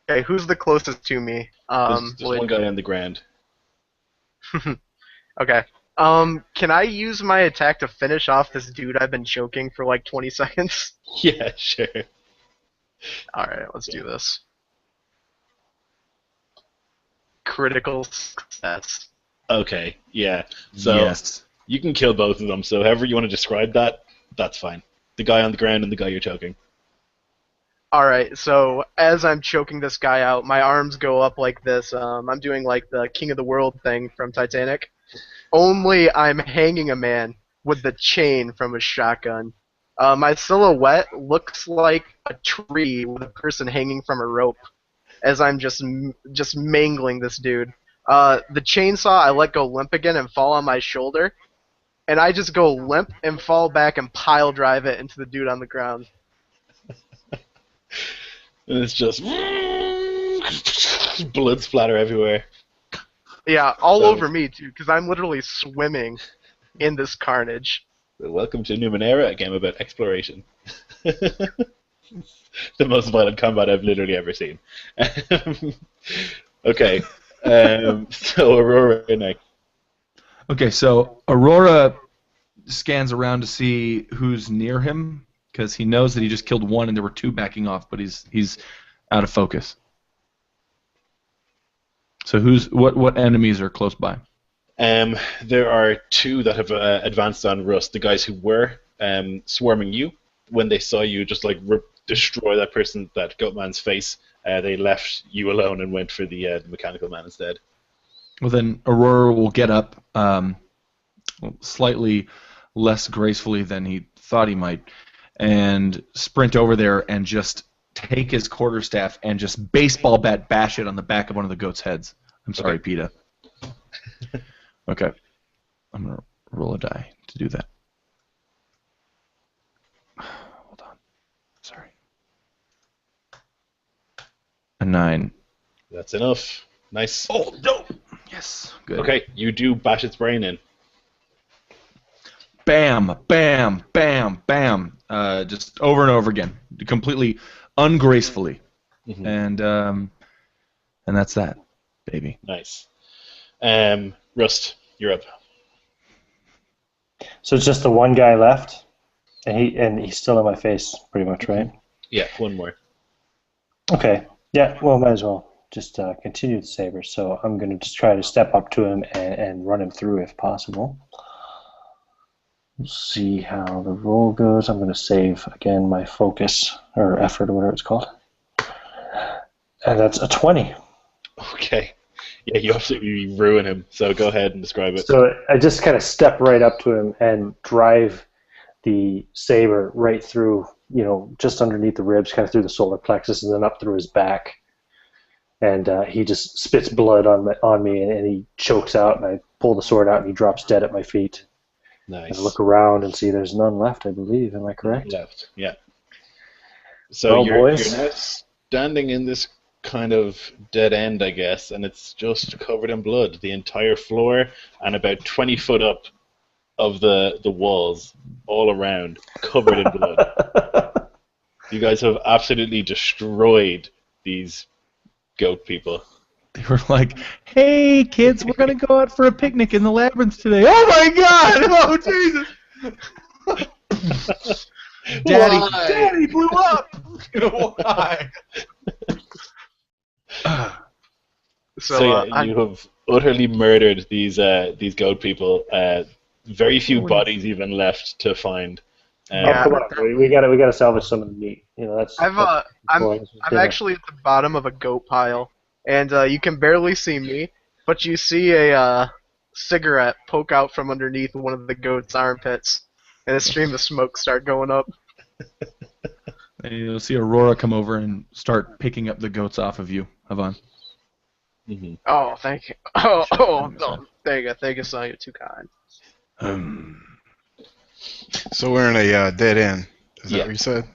Speaker 2: Okay, who's the closest to me?
Speaker 1: There's
Speaker 2: Lloyd.
Speaker 1: one guy on the ground.
Speaker 2: Okay. Can I use my attack to finish off this dude I've been choking for like 20 seconds?
Speaker 1: Yeah, sure.
Speaker 2: Alright, let's do this. Critical success.
Speaker 1: Okay, yeah. So
Speaker 3: Yes.
Speaker 1: you can kill both of them. So however you want to describe that, that's fine. The guy on the ground and the guy you're choking.
Speaker 2: Alright, so as I'm choking this guy out, my arms go up like this. I'm doing like the King of the World thing from Titanic. Only I'm hanging a man with the chain from a shotgun. My silhouette looks like a tree with a person hanging from a rope as I'm just mangling this dude. The chainsaw, I let go limp again and fall on my shoulder. And I just go limp and fall back and pile drive it into the dude on the ground.
Speaker 1: And it's just blood splatter everywhere.
Speaker 2: Yeah, all
Speaker 1: So-
Speaker 2: over me too, because I'm literally swimming in this carnage.
Speaker 1: Welcome to Numenera, a game about exploration. The most violent combat I've literally ever seen. Okay, so Aurora next.
Speaker 3: Okay, so Aurora scans around to see who's near him because he knows that he just killed one and there were 2 backing off, but he's out of focus. So what enemies are close by?
Speaker 1: There are 2 that have advanced on Rust. The guys who were swarming you, when they saw you just like destroy that goatman's face, they left you alone and went for the mechanical man instead.
Speaker 3: Well, then Aurora will get up slightly less gracefully than he thought he might and sprint over there and just take his quarterstaff and just baseball bat bash it on the back of one of the goat's heads. I'm sorry,
Speaker 1: Okay.
Speaker 3: PETA. Okay. I'm going to roll a die to do that. Hold on. Sorry. A 9.
Speaker 1: That's enough. Nice.
Speaker 3: Oh, no! Yes. Good.
Speaker 1: Okay, you do bash its brain in.
Speaker 3: Bam, bam, bam, bam. Just over and over again. Completely ungracefully.
Speaker 1: Mhm.
Speaker 3: And that's that, baby.
Speaker 1: Nice. Rust, you're up.
Speaker 4: So it's just the one guy left, and he's still in my face, pretty much, right?
Speaker 1: Yeah, one more.
Speaker 4: Okay. Yeah. Well, might as well just continue the saber. So I'm going to just try to step up to him and run him through if possible. We'll see how the roll goes. I'm going to save again my focus or effort or whatever it's called, and that's a 20.
Speaker 1: Okay. Yeah, you absolutely ruin him. So go ahead and describe it.
Speaker 4: So I just kind of step right up to him and drive the saber right through, just underneath the ribs, kind of through the solar plexus, and then up through his back. And he just spits blood on me, and he chokes out, and I pull the sword out, and he drops dead at my feet.
Speaker 1: Nice.
Speaker 4: I look around and see there's none left, I believe. Am I correct?
Speaker 1: Left. Yeah. So
Speaker 4: Well,
Speaker 1: you're
Speaker 4: boys.
Speaker 1: now standing in this kind of dead end, I guess, and it's just covered in blood. The entire floor and about 20 foot up of the walls all around covered in blood. You guys have absolutely destroyed these goat people.
Speaker 3: They were like, "Hey, kids, we're gonna go out for a picnic in the labyrinth today." Oh my God! Oh Jesus! Daddy blew up. Why?
Speaker 1: So yeah, you have utterly murdered these goat people. Very few bodies even left to find.
Speaker 2: Yeah.
Speaker 4: Come on, we gotta salvage some of the meat. You know,
Speaker 2: I'm actually at the bottom of a goat pile, and you can barely see me, but you see a cigarette poke out from underneath one of the goat's armpits, and a stream of smoke start going up.
Speaker 3: And you'll see Aurora come over and start picking up the goats off of you, Havan.
Speaker 1: Mm-hmm.
Speaker 2: Oh, thank you. Oh, thank you, son. You're too kind.
Speaker 5: So we're in a dead end. Is that
Speaker 1: Yeah.
Speaker 5: what you said?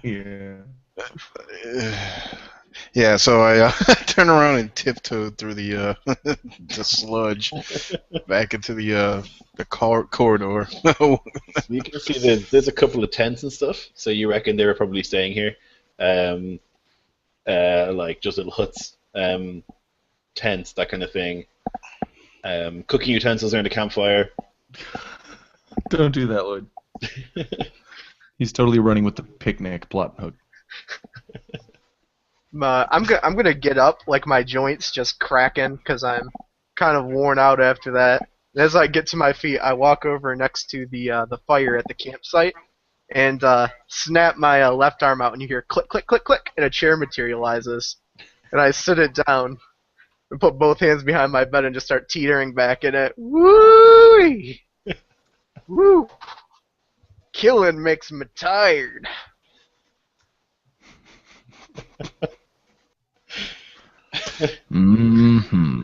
Speaker 3: Yeah.
Speaker 5: Yeah, so I turn around and tiptoe through the the sludge back into the corridor.
Speaker 1: You can see there's a couple of tents and stuff, so you reckon they were probably staying here. Like just little huts, tents, that kind of thing. Cooking utensils around a campfire.
Speaker 3: Don't do that, Lloyd. He's totally running with the picnic plot hook.
Speaker 2: I'm gonna get up, like my joints just cracking, because I'm kind of worn out after that. And as I get to my feet, I walk over next to the fire at the campsite, and snap my left arm out, and you hear click, click, click, click, and a chair materializes. And I sit it down, and put both hands behind my bed, and just start teetering back in it. Woo! Woo! Killing makes me tired.
Speaker 3: Mm-hmm.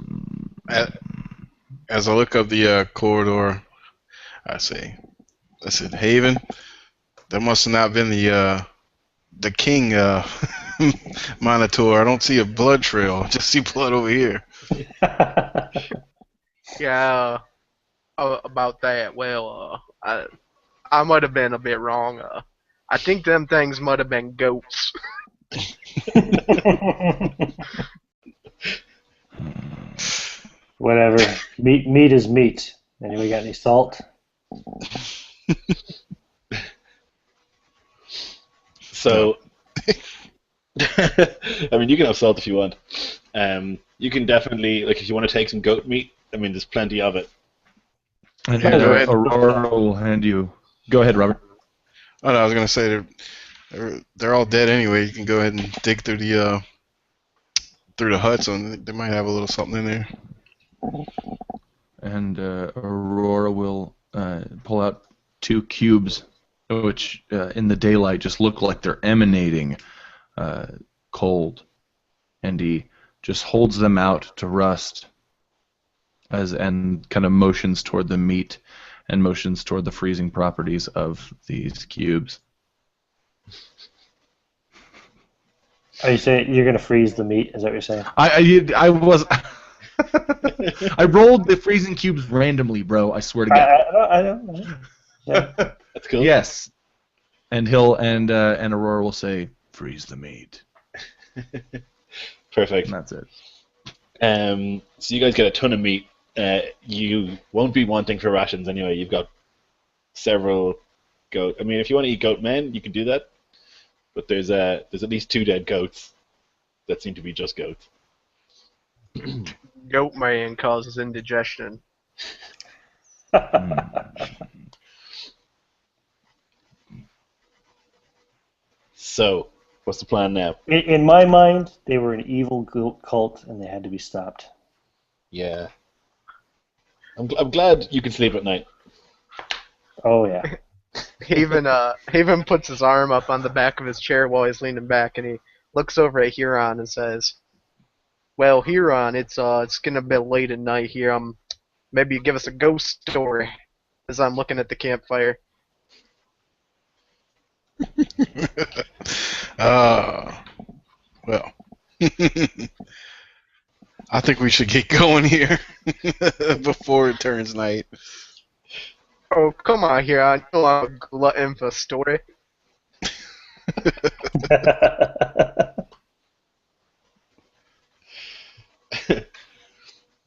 Speaker 5: As I look up the corridor, I said, Haven, that must have not been the king monitor. I don't see a blood trail. I just see blood over here.
Speaker 2: Yeah, about that. Well, I might have been a bit wrong. I think them things might have been goats.
Speaker 4: Whatever. Meat is meat. Anybody got any salt?
Speaker 1: So, I mean, you can have salt if you want. You can definitely, like, if you want to take some goat meat, I mean, there's plenty of it.
Speaker 3: And
Speaker 5: Yeah, go ahead.
Speaker 3: Aurora will hand you. Go ahead, Robert.
Speaker 5: Oh no, I was gonna say they're all dead anyway. You can go ahead and dig through the huts, and they might have a little something in there.
Speaker 3: And Aurora will pull out 2 cubes, which in the daylight just look like they're emanating cold. And he just holds them out to Rust, and kind of motions toward the meat and motions toward the freezing properties of these cubes.
Speaker 4: Are you saying you're gonna freeze the meat? Is that what you're saying?
Speaker 3: I was. I rolled the freezing cubes randomly, bro. I swear to God.
Speaker 4: I know. Yeah.
Speaker 1: That's cool.
Speaker 3: Yes. And and Aurora will say, "Freeze the meat."
Speaker 1: Perfect.
Speaker 3: And that's it.
Speaker 1: So you guys get a ton of meat. You won't be wanting for rations anyway. You've got several goat. I mean, if you want to eat goat men, you can do that. But there's at least 2 dead goats that seem to be just goats.
Speaker 2: Goat man causes indigestion.
Speaker 1: So, what's the plan now?
Speaker 4: In my mind, they were an evil goat cult, and they had to be stopped.
Speaker 1: Yeah. I'm glad you can sleep at night.
Speaker 4: Oh yeah.
Speaker 2: Haven puts his arm up on the back of his chair while he's leaning back, and he looks over at Huron and says, "Well, Huron, it's gonna be late at night here. Maybe you give us a ghost story." as I'm looking at the campfire.
Speaker 5: Well. I think we should get going here before it turns night.
Speaker 2: Oh, come on here. I know I'm a glutton for story.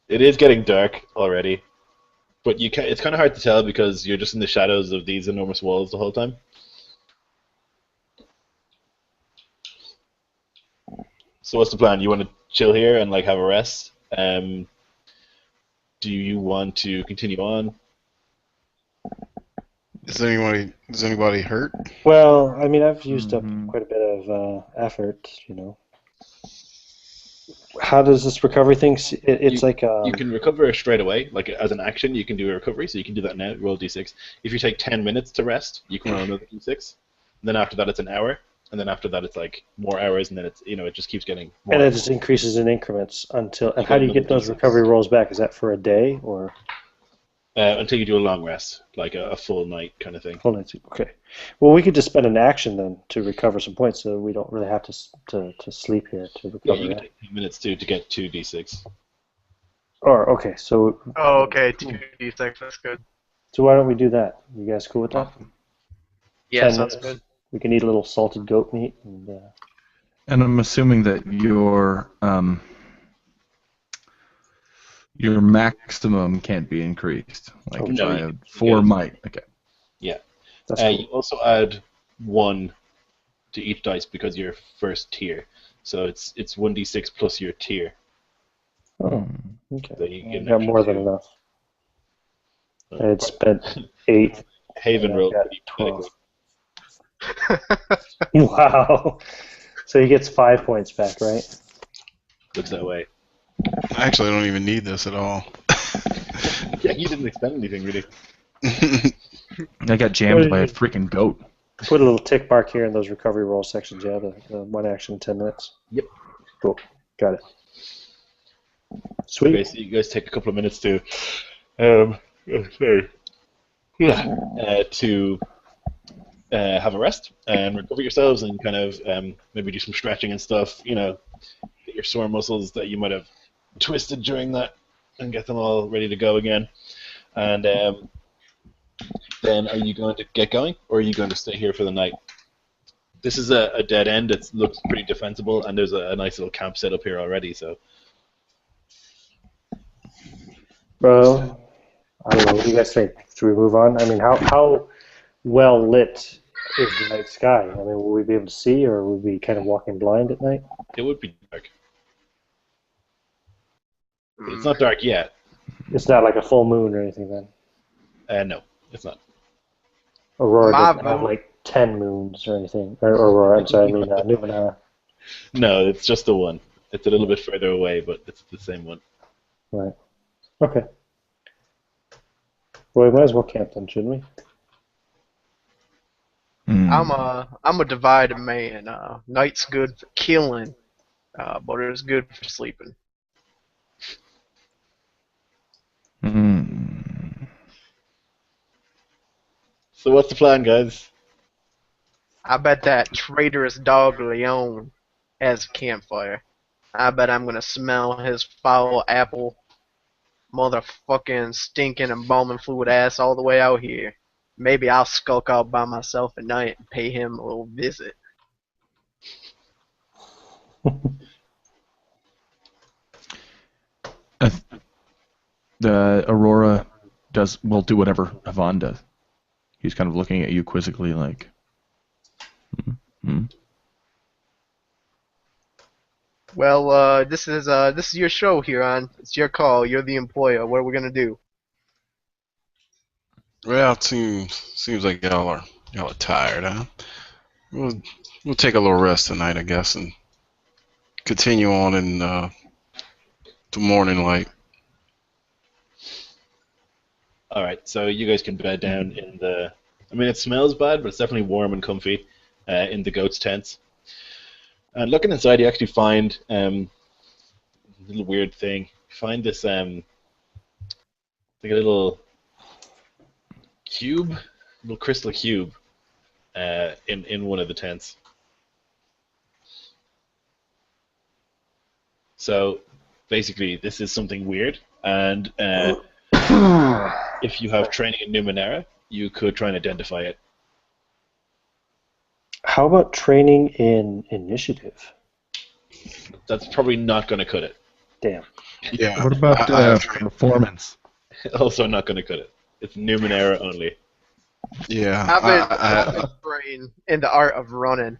Speaker 1: It is getting dark already, but it's kind of hard to tell because you're just in the shadows of these enormous walls the whole time. So what's the plan? You want to chill here and like have a rest? Do you want to continue on?
Speaker 5: Is anybody hurt?
Speaker 4: Well, I mean, I've used up
Speaker 3: Mhm.
Speaker 4: quite a bit of effort, you know. How does this recovery thing? It's like
Speaker 1: You can recover straight away, like as an action. You can do a recovery, so you can do that now. Roll d6. If you take 10 minutes to rest, you can roll another d6. And then after that, it's an hour, and then after that, it's like more hours, and then it's it just keeps getting more.
Speaker 4: and it just increases in increments until. And
Speaker 1: You
Speaker 4: how
Speaker 1: get
Speaker 4: do you get
Speaker 1: another
Speaker 4: those
Speaker 1: D6.
Speaker 4: recovery rolls back? Is that for a day or
Speaker 1: Until you do a long rest, like a full night kind of thing.
Speaker 4: full night? Okay. Well, we could just spend an action then to recover some points, so we don't really have to sleep here to
Speaker 1: Yeah,
Speaker 4: recover.
Speaker 1: you can
Speaker 4: That.
Speaker 1: take 10 minutes to get 2d6.
Speaker 4: Or okay, so
Speaker 2: Oh, okay. 2d6, that's good.
Speaker 4: so why don't we do that? You guys cool with that?
Speaker 2: Yeah,
Speaker 4: 10
Speaker 2: sounds
Speaker 4: minutes.
Speaker 2: good.
Speaker 4: We can eat a little salted goat meat and.
Speaker 3: And I'm assuming that your maximum can't be increased. Like if
Speaker 1: No,
Speaker 3: I
Speaker 1: you
Speaker 3: had
Speaker 1: can
Speaker 3: 4
Speaker 1: get-
Speaker 3: might. Okay.
Speaker 4: That's cool.
Speaker 1: You also add 1 to each dice because you're first tier. So it's 1d6 plus your tier.
Speaker 4: Oh, okay.
Speaker 1: So you
Speaker 4: I
Speaker 1: get an
Speaker 4: got
Speaker 1: extra
Speaker 4: more than
Speaker 1: 2.
Speaker 4: enough.
Speaker 1: So
Speaker 4: I had spent 8.
Speaker 1: Haven
Speaker 4: and I
Speaker 1: rolled
Speaker 4: got
Speaker 1: pretty
Speaker 4: 12.
Speaker 1: pathetically.
Speaker 4: Wow. So he gets 5 points back, right?
Speaker 1: Looks that way.
Speaker 5: Actually, I don't even need this at all.
Speaker 1: Yeah, you didn't expend anything really.
Speaker 3: I got jammed by a freaking goat.
Speaker 4: Put a little tick mark here in those recovery roll sections. Yeah, the 1 action in 10 minutes.
Speaker 1: Yep.
Speaker 4: Cool. Got it. Sweet.
Speaker 1: Okay, so you guys take a couple of minutes to, sorry, to have a rest and recover yourselves and kind of maybe do some stretching and stuff. Get your sore muscles that you might have twisted during that and get them all ready to go again. And then are you going to get going or are you going to stay here for the night? This is a dead end. It looks pretty defensible and there's a nice little camp set up here already. So
Speaker 4: Well, I don't know. What do you guys think? Should we move on? I mean, how well lit is the night sky? I mean, will we be able to see, or will we be kind of walking blind at night?
Speaker 1: it would be dark. But it's not dark yet.
Speaker 4: It's not like a full moon or anything then.
Speaker 1: No, it's not.
Speaker 4: Aurora
Speaker 2: My
Speaker 4: doesn't have
Speaker 2: vote-
Speaker 4: like 10 moons or anything. Or Aurora, I'm sorry, I mean Numenera.
Speaker 1: No, it's just the one. It's a little bit further away, but it's the same one.
Speaker 4: Right. Okay. Well, we might as well camp then, shouldn't we?
Speaker 3: Hmm.
Speaker 2: I'm a divided man. Night's good for killing, but it's good for sleeping.
Speaker 3: Hmm.
Speaker 1: So what's the plan, guys?
Speaker 2: I bet that traitorous dog Leon has a campfire. I bet I'm gonna smell his foul apple, motherfucking stinking embalming fluid ass all the way out here. Maybe I'll skulk out by myself at night and pay him a little visit.
Speaker 3: The Aurora will do whatever Havan does. He's kind of looking at you quizzically, like. Hmm.
Speaker 2: Well, this is your show, Huron. It's your call. You're the employer. What are we gonna do?
Speaker 5: Well, it seems like y'all are tired, huh? We'll take a little rest tonight, I guess, and continue on in the morning light.
Speaker 1: All right, so you guys can bed down in the. I mean, it smells bad, but it's definitely warm and comfy in the goats' tents. And looking inside, you actually find a little weird thing. You find this like a little cube, little crystal cube, in one of the tents. So basically, this is something weird, and if you have training in Numenera, you could try and identify it.
Speaker 4: How about training in initiative?
Speaker 1: That's probably not going to cut it.
Speaker 4: Damn.
Speaker 5: Yeah.
Speaker 3: What about
Speaker 5: I have trained.
Speaker 3: performance?
Speaker 1: Also not going to cut it. It's Numenera only.
Speaker 5: Yeah.
Speaker 2: Have it train in the art of running.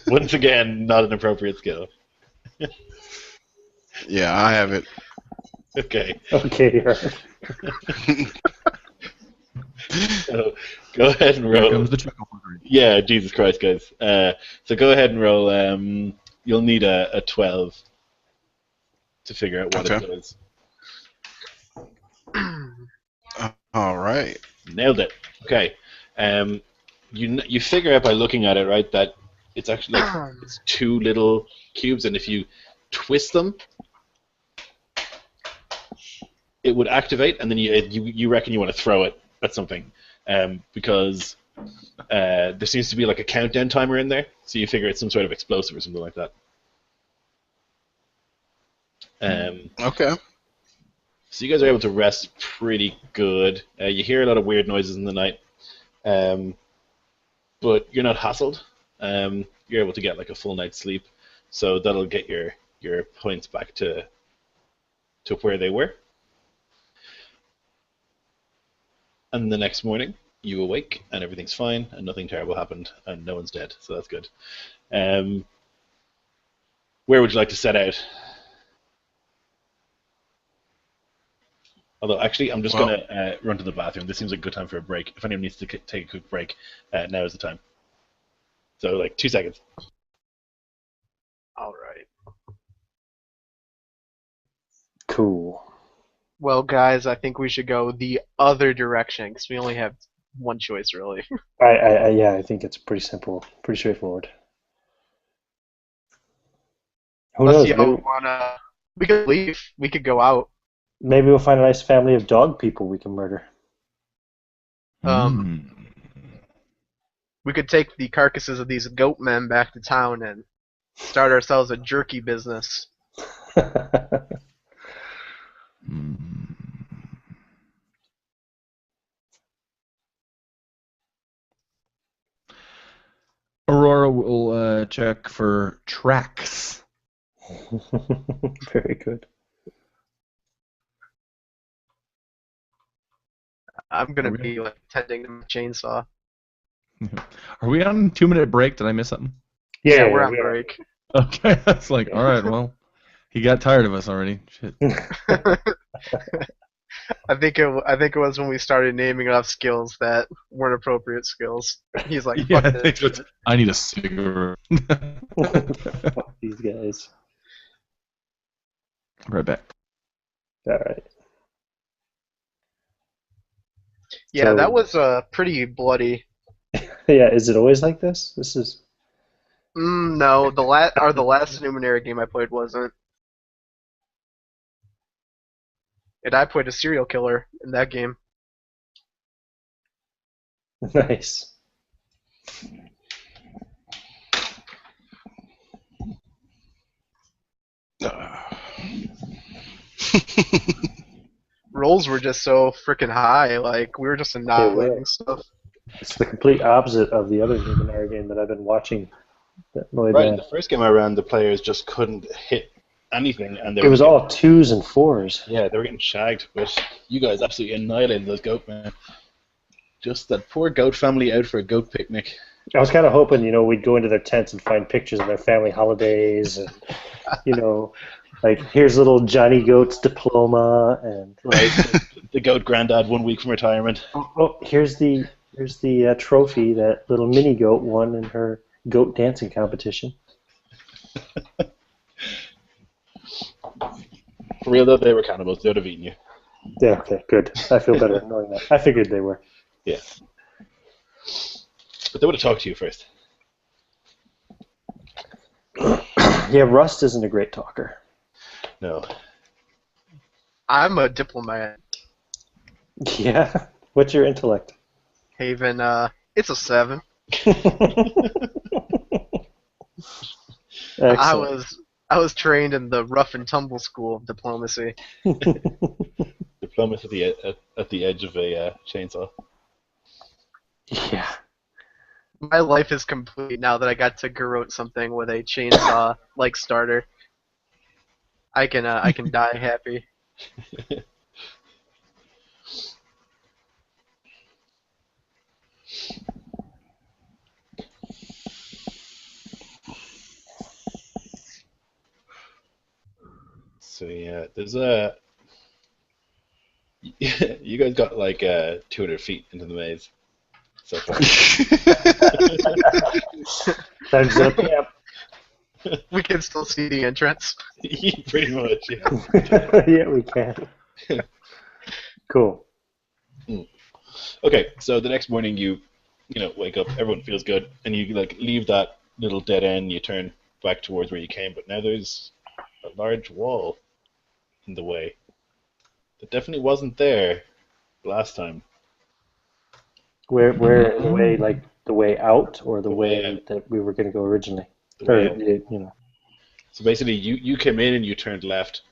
Speaker 1: Once again, not an appropriate skill.
Speaker 5: Yeah, I have it.
Speaker 1: Okay.
Speaker 4: Okay. Right.
Speaker 1: So go ahead and
Speaker 3: Here
Speaker 1: roll.
Speaker 3: comes the chuckle fuckery.
Speaker 1: Yeah, Jesus Christ, guys. So go ahead and roll. You'll need a 12 to figure out what
Speaker 5: Okay.
Speaker 1: it does.
Speaker 5: All right.
Speaker 1: Nailed it. Okay. You figure out by looking at it, right, that it's actually like it's two little cubes, and if you twist them, it would activate, and then you reckon you want to throw it at something, because there seems to be like a countdown timer in there, so you figure it's some sort of explosive or something like that.
Speaker 5: Okay.
Speaker 1: So you guys are able to rest pretty good. You hear a lot of weird noises in the night, but you're not hassled. You're able to get like a full night's sleep, so that'll get your points back to where they were. And the next morning, you awake and everything's fine and nothing terrible happened and no one's dead, so that's good. Where would you like to set out? Although, actually, I'm just going to run to the bathroom. This seems like a good time for a break. If anyone needs to take a quick break, now is the time. So, like, 2 seconds.
Speaker 2: All right.
Speaker 4: Cool.
Speaker 2: Well, guys, I think we should go the other direction because we only have one choice, really.
Speaker 4: Yeah, I think it's pretty simple, pretty straightforward. Who
Speaker 2: Unless
Speaker 4: knows?
Speaker 2: y'all wanna, we could leave. We could go out.
Speaker 4: Maybe we'll find a nice family of dog people we can murder.
Speaker 2: We could take the carcasses of these goat men back to town and start ourselves a jerky business.
Speaker 3: Aurora will check for tracks.
Speaker 4: Very good.
Speaker 2: I'm gonna
Speaker 3: Okay.
Speaker 2: be like tending to my chainsaw.
Speaker 3: Are we on a 2-minute break? Did I miss something?
Speaker 2: Yeah, we're on break.
Speaker 3: Okay, that's like, all right, well, he got tired of us already. Shit.
Speaker 2: I think it was when we started naming off skills that weren't appropriate skills. He's like,
Speaker 3: Yeah,
Speaker 2: fuck
Speaker 3: I think
Speaker 2: this.
Speaker 3: I need a cigarette.
Speaker 4: Fuck these guys.
Speaker 3: Right back.
Speaker 4: All right.
Speaker 2: Yeah,
Speaker 4: So-
Speaker 2: that was pretty bloody.
Speaker 4: Yeah, is it always like this? This is.
Speaker 2: No, the last Numenera game I played wasn't. And I played a serial killer in that game.
Speaker 4: Nice.
Speaker 2: Rolls were just so freaking high, like we were just annihilating stuff.
Speaker 4: It's the complete opposite of the other Numenera game that I've been watching.
Speaker 1: Right, in the first game I ran, the players just couldn't hit anything, and they
Speaker 4: It was all 2s and 4s.
Speaker 1: Yeah, they were getting shagged, but you guys absolutely annihilated those goat men. Just that poor goat family out for a goat picnic.
Speaker 4: I was kind of hoping, we'd go into their tents and find pictures of their family holidays, and like here's little Johnny Goat's diploma, and
Speaker 1: Right, the goat granddad 1 week from retirement.
Speaker 4: oh, here's the trophy that little mini goat won in her goat dancing competition.
Speaker 1: For real though, they were cannibals. They would have eaten you.
Speaker 4: Yeah, okay, good. I feel better knowing that. I figured they were.
Speaker 1: Yeah. But they would have talked to you first.
Speaker 4: Yeah, Rust isn't a great talker.
Speaker 1: No.
Speaker 2: I'm a diplomat.
Speaker 4: Yeah. What's your intellect?
Speaker 2: Haven, it's a 7. I
Speaker 4: Excellent.
Speaker 2: was trained in the rough and tumble school of diplomacy.
Speaker 1: Diplomacy at the edge of a chainsaw.
Speaker 4: Yeah.
Speaker 2: My life is complete now that I got to garrote something with a chainsaw like starter. I can die happy.
Speaker 1: So yeah, there's a. You guys got like 200 feet into the maze so far.
Speaker 4: Time's up. Yep.
Speaker 2: We can still see the entrance.
Speaker 1: Pretty much, yeah.
Speaker 4: Yeah, we can. Cool.
Speaker 1: Okay, so the next morning you wake up, everyone feels good, and you like leave that little dead end. You turn back towards where you came, but now there's a large wall in the way that definitely wasn't there last time.
Speaker 4: Where the way, like the way out, or the
Speaker 1: way
Speaker 4: way
Speaker 1: out.
Speaker 4: that we were going to go originally?
Speaker 1: The
Speaker 4: Or,
Speaker 1: way out.
Speaker 4: you know.
Speaker 1: So basically, you came in and you turned left,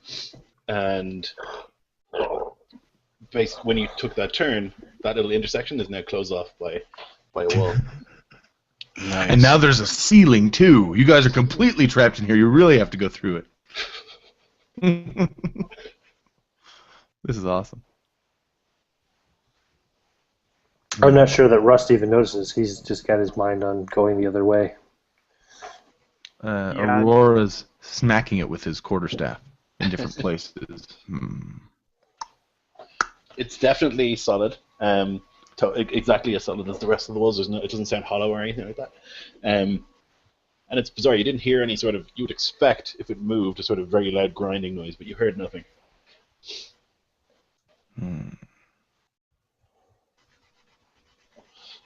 Speaker 1: and when you took that turn, that little intersection is now closed off by a wall.
Speaker 5: Nice.
Speaker 3: And now there's a ceiling too. You guys are completely trapped in here. You really have to go through it. This is awesome.
Speaker 4: I'm not sure that Rust even notices. He's just got his mind on going the other way.
Speaker 2: Yeah.
Speaker 3: Aurora's smacking it with his quarterstaff in different places.
Speaker 1: It's definitely solid. Exactly as solid as the rest of the walls. It doesn't sound hollow or anything like that. And it's bizarre. You didn't hear any sort of. You would expect if it moved a sort of very loud grinding noise, but you heard nothing.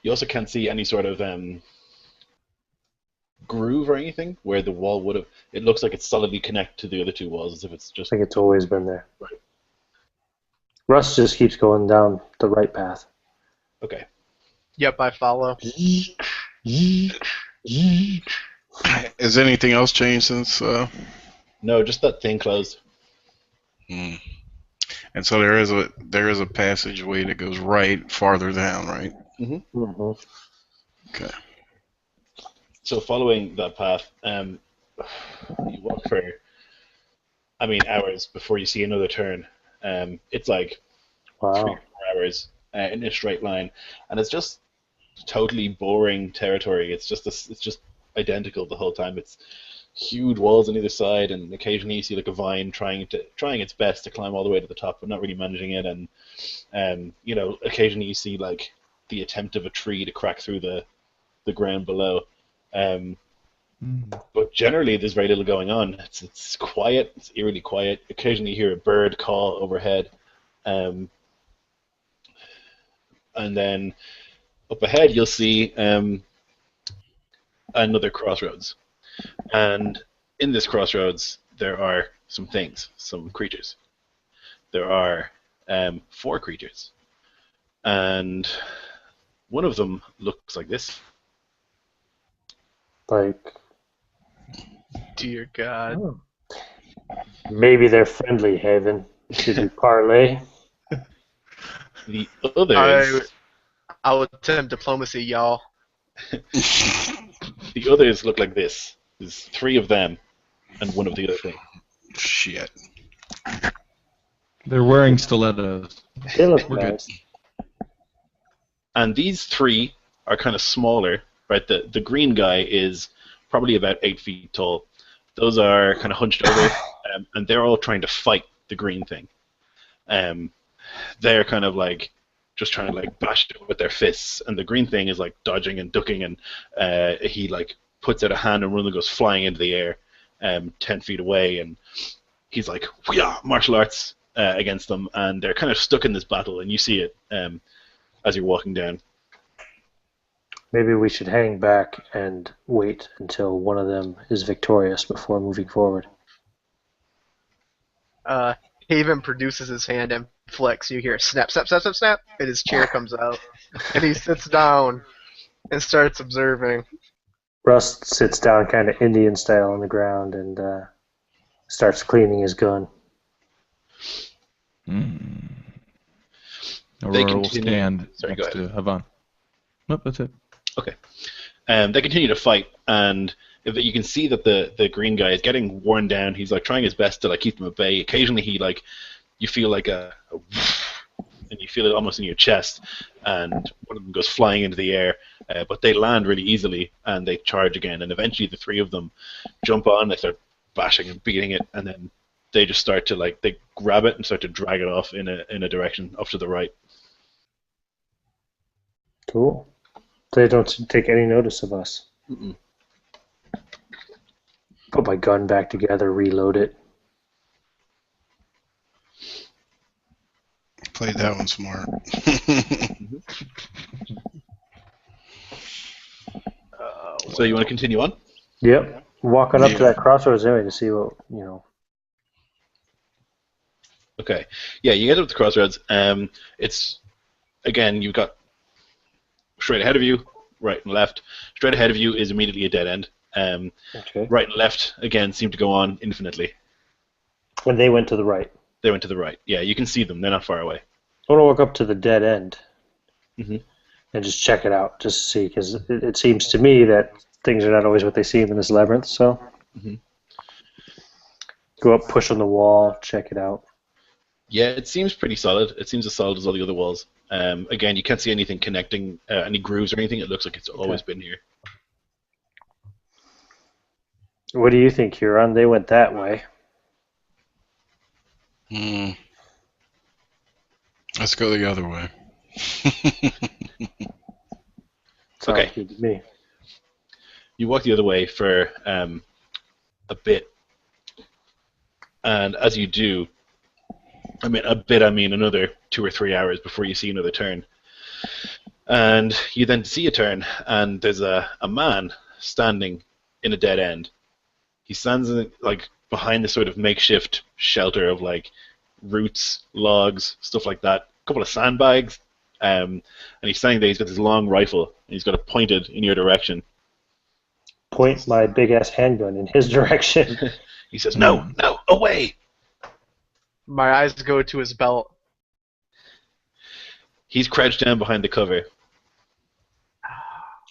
Speaker 1: You also can't see any sort of groove or anything where the wall would have. It looks like it's solidly connected to the other two walls, as if it's just.
Speaker 4: I think it's always been there.
Speaker 1: Right.
Speaker 4: Rust just keeps going down the right path.
Speaker 1: Okay.
Speaker 2: Yep, I follow.
Speaker 5: Has anything else changed since?
Speaker 1: No, just that thing closed.
Speaker 5: And so there is a passageway that goes right farther down, right?
Speaker 1: Mm-hmm.
Speaker 4: Mm-hmm.
Speaker 5: Okay.
Speaker 1: So following that path, you walk for, hours before you see another turn. It's like 3 or 4 hours in a straight line, and it's just totally boring territory. It's just identical the whole time. It's huge walls on either side, and occasionally you see like a vine trying its best to climb all the way to the top, but not really managing it. And occasionally you see like the attempt of a tree to crack through the ground below. But generally, there's very little going on. It's quiet. It's eerily quiet. Occasionally, you hear a bird call overhead, and then up ahead, you'll see another crossroads. And in this crossroads, there are some things, some creatures. There are 4 creatures, and one of them looks like this.
Speaker 4: Like,
Speaker 2: Dear God.
Speaker 4: maybe they're friendly, Haven. Should we parlay?
Speaker 1: The others,
Speaker 2: I will attempt diplomacy, y'all.
Speaker 1: the others look like this. There's 3 of them, and one of the other thing.
Speaker 5: Shit.
Speaker 3: They're wearing stilettos.
Speaker 4: They look
Speaker 3: We're good.
Speaker 4: nice.
Speaker 1: And these 3 are kind of smaller, right? The green guy is probably about 8 feet tall. Those are kind of hunched over, and they're all trying to fight the green thing. They're kind of like just trying to like bash it with their fists, and the green thing is like dodging and ducking, and he like puts out a hand, and one of them goes flying into the air, 10 feet away, and he's like, "Hoo-yah!" Martial arts against them, and they're kind of stuck in this battle, and you see it as you're walking down.
Speaker 4: Maybe we should hang back and wait until one of them is victorious before moving forward.
Speaker 2: Haven produces his hand and flicks. You hear snap, snap, snap, snap, snap, and his chair comes out. And he sits down and starts observing.
Speaker 4: Rust sits down kind of Indian style on the ground and starts cleaning his gun.
Speaker 3: Aurora will stand
Speaker 1: Sorry,
Speaker 3: next to Havan. Nope, that's it.
Speaker 1: Okay. They continue to fight, and you can see that the green guy is getting worn down. He's like trying his best to like keep them at bay. Occasionally, you feel like a and you feel it almost in your chest, and one of them goes flying into the air. But they land really easily, and they charge again. And eventually, the three of them jump on. They start bashing and beating it, and then they just start to they grab it and start to drag it off in a direction off to the right.
Speaker 4: Cool. They don't take any notice of us.
Speaker 1: Mm-mm.
Speaker 4: Put my gun back together, reload it.
Speaker 5: Played that one smart.
Speaker 1: So you want to continue on?
Speaker 4: Yep. Walking up to that crossroads anyway to see what,
Speaker 1: Okay. Yeah, you get up to the crossroads. It's, again, you've got straight ahead of you, right and left. Straight ahead of you is immediately a dead end.
Speaker 4: Okay.
Speaker 1: Right and left, again, seem to go on infinitely.
Speaker 4: When they went to the right.
Speaker 1: They went to the right. Yeah, you can see them. They're not far away.
Speaker 4: I want to walk up to the dead end
Speaker 1: Mm-hmm.
Speaker 4: and just check it out, just to see, because it seems to me that things are not always what they seem in this labyrinth, so
Speaker 1: Mm-hmm.
Speaker 4: go up, push on the wall, check it out.
Speaker 1: Yeah, it seems pretty solid. It seems as solid as all the other walls. Again, you can't see anything connecting, any grooves or anything. It looks like it's always been here.
Speaker 4: What do you think, Huron? They went that way.
Speaker 5: Let's go the other way.
Speaker 4: Sounds
Speaker 1: Okay.
Speaker 4: good to me.
Speaker 1: You walk the other way for a bit, and as you do, I mean another 2 or 3 hours before you see another turn. And you then see a turn, and there's a man standing in a dead end. He stands behind this sort of makeshift shelter of roots, logs, stuff like that. A couple of sandbags, and he's standing there. He's got this long rifle, and he's got it pointed in your direction.
Speaker 4: Point my big-ass handgun in his direction.
Speaker 1: He says, "No, away!"
Speaker 2: My eyes go to his belt.
Speaker 1: He's crouched down behind the cover.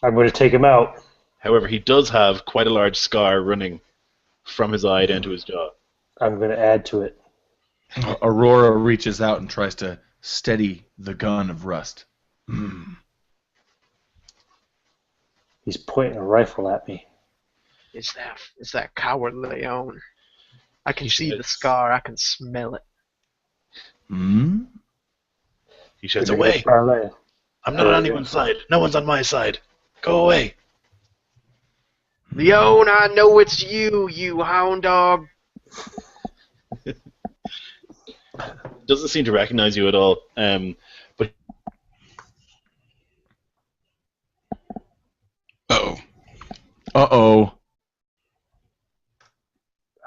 Speaker 4: I'm going to take him out.
Speaker 1: However, he does have quite a large scar running from his eye down to his jaw.
Speaker 4: I'm going to add to it.
Speaker 3: Aurora reaches out and tries to steady the gun of Rust.
Speaker 4: He's pointing a rifle at me.
Speaker 2: It's that coward Leon. I can see the scar. I can smell it.
Speaker 1: He shouts, "Away!
Speaker 4: Parlay.
Speaker 1: I'm not on anyone's side. No one's on my side. Go away."
Speaker 2: Leon, I know it's you, you hound dog.
Speaker 1: Doesn't seem to recognize you at all. But
Speaker 3: Uh-oh.